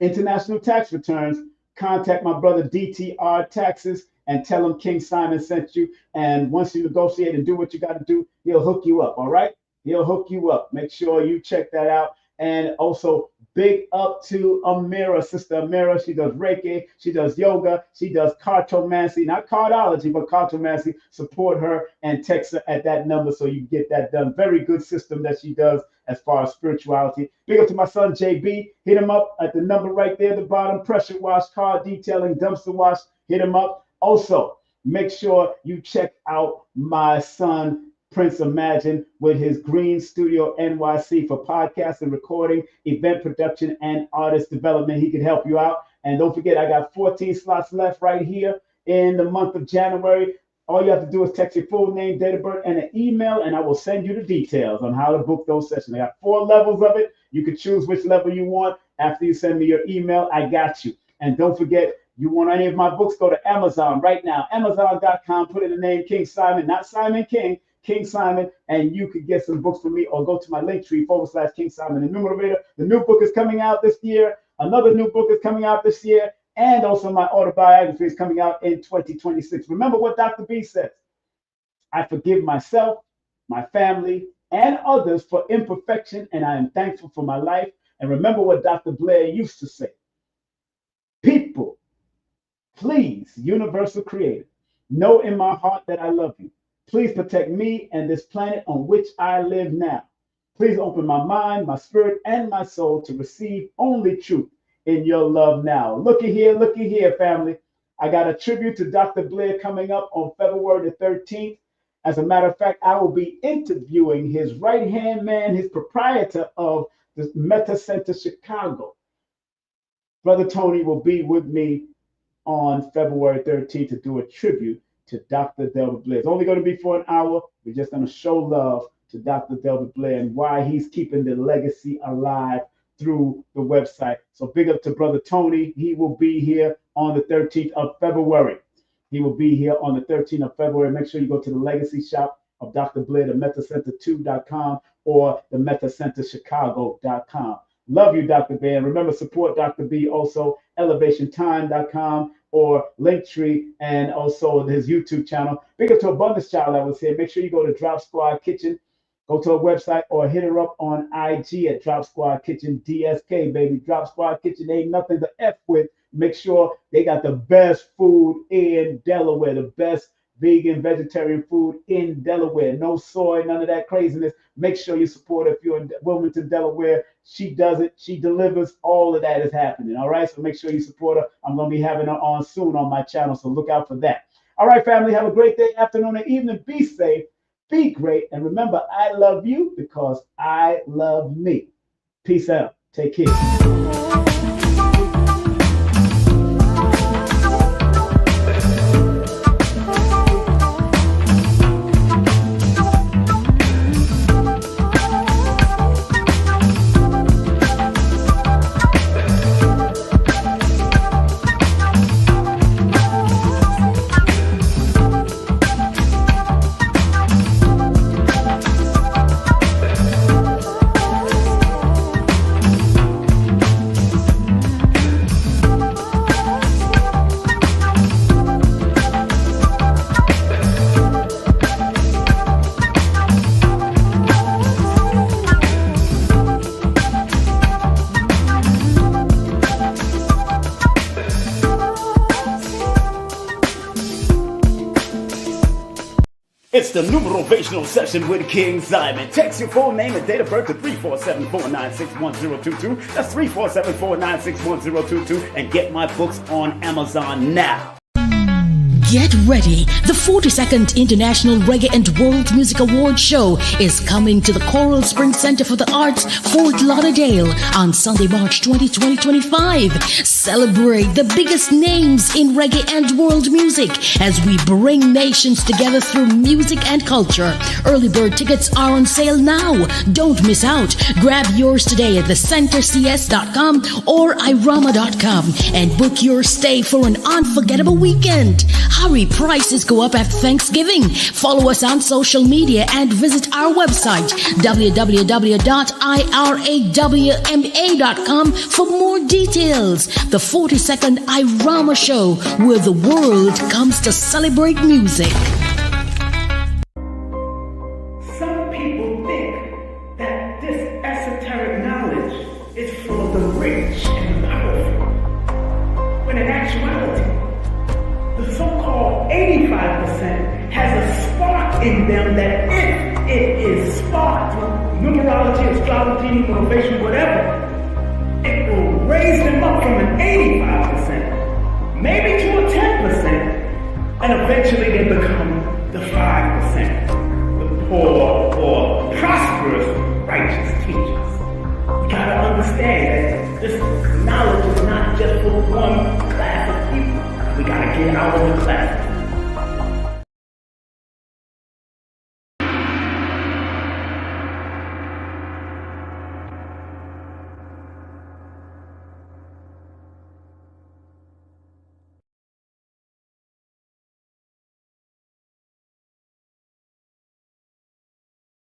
international tax returns, contact my brother DTR Taxes and tell him King Simon sent you. And once you negotiate and do what you got to do, he'll hook you up, all right? He'll hook you up. Make sure you check that out. And also, big up to Amira, Sister Amira. She does Reiki, she does yoga, she does cartomancy, not cardology, but cartomancy. Support her and text her at that number so you get that done. Very good system that she does as far as spirituality. Big up to my son, JB. Hit him up at the number right there at the bottom. Pressure wash, car detailing, dumpster wash. Hit him up. Also, Make sure you check out my son, Prince Imagine, with his Green Studio NYC for podcast and recording, event production, and artist development. He can help you out. And don't forget, I got 14 slots left right here in the month of January. All you have to do is text your full name, date of birth, and an email, and I will send you the details on how to book those sessions. I got 4 levels of it. You can choose which level you want. After you send me your email, I got you. And don't forget, you want any of my books, go to Amazon right now, Amazon.com, put in the name King Simon, not Simon King, King Simon, and you could get some books from me, or go to my link tree /King Simon, the numerator. The new book is coming out this year. Another new book is coming out this year. And also my autobiography is coming out in 2026. Remember what Dr. B says. I forgive myself, my family, and others for imperfection, and I am thankful for my life. And remember what Dr. Blair used to say. People, please, universal creator, know in my heart that I love you. Please protect me and this planet on which I live now. Please open my mind, my spirit, and my soul to receive only truth in your love now. Looky here, family. I got a tribute to Dr. Blair coming up on February the 13th. As a matter of fact, I will be interviewing his right-hand man, his proprietor of the Meta Center Chicago. Brother Tony will be with me on February 13th to do a tribute to Dr. Delbert Blair. It's only going to be for an hour. We're just going to show love to Dr. Delbert Blair and why he's keeping the legacy alive through the website. So big up to Brother Tony. He will be here on the 13th of February. He will be here on the 13th of February. Make sure you go to the legacy shop of Dr. Blair, the metacenter2.com or the metacenterchicago.com. Love you, Dr. B. And remember, support Dr. B also, elevationtime.com or Linktree, and also his YouTube channel. Big up to Abundance Child that was here. Make sure you go to Drop Squad Kitchen. Go to our website or hit her up on IG at Drop Squad Kitchen DSK, baby. Drop Squad Kitchen ain't nothing to F with. Make sure they got the best food in Delaware, the best vegan, vegetarian food in Delaware. No soy, none of that craziness. Make sure you support her if you're in Wilmington, Delaware. She does it. She delivers. All of that is happening. All right. So make sure you support her. I'm going to be having her on soon on my channel. So look out for that. All right, family. Have a great day, afternoon, and evening. Be safe. Be great. And remember, I love you because I love me. Peace out. Take care. It's the numerational session with King Simon. Text your full name and date of birth to 347-496-1022. That's 347-496-1022. And get my books on Amazon now. Get ready. The 42nd International Reggae and World Music Award Show is coming to the Coral Springs Center for the Arts, Fort Lauderdale on Sunday, March 20, 2025. Celebrate the biggest names in reggae and world music as we bring nations together through music and culture. Early bird tickets are on sale now. Don't miss out. Grab yours today at thecentercs.com or irama.com and book your stay for an unforgettable weekend. Hurry, prices go up after Thanksgiving. Follow us on social media and visit our website, www.irawma.com for more details. The 42nd Irama Show, where the world comes to celebrate music. Some people think that this esoteric knowledge is for the rich and powerful, when in actuality, the so-called 85% has a spark in them that if it is sparked through numerology, astrology, motivation, whatever, it will raise them up from an 85%, maybe to a 10%, And eventually they become the 5%, the poor or prosperous righteous teachers. We gotta understand that this knowledge is not just for one class of people. We gotta get out of the class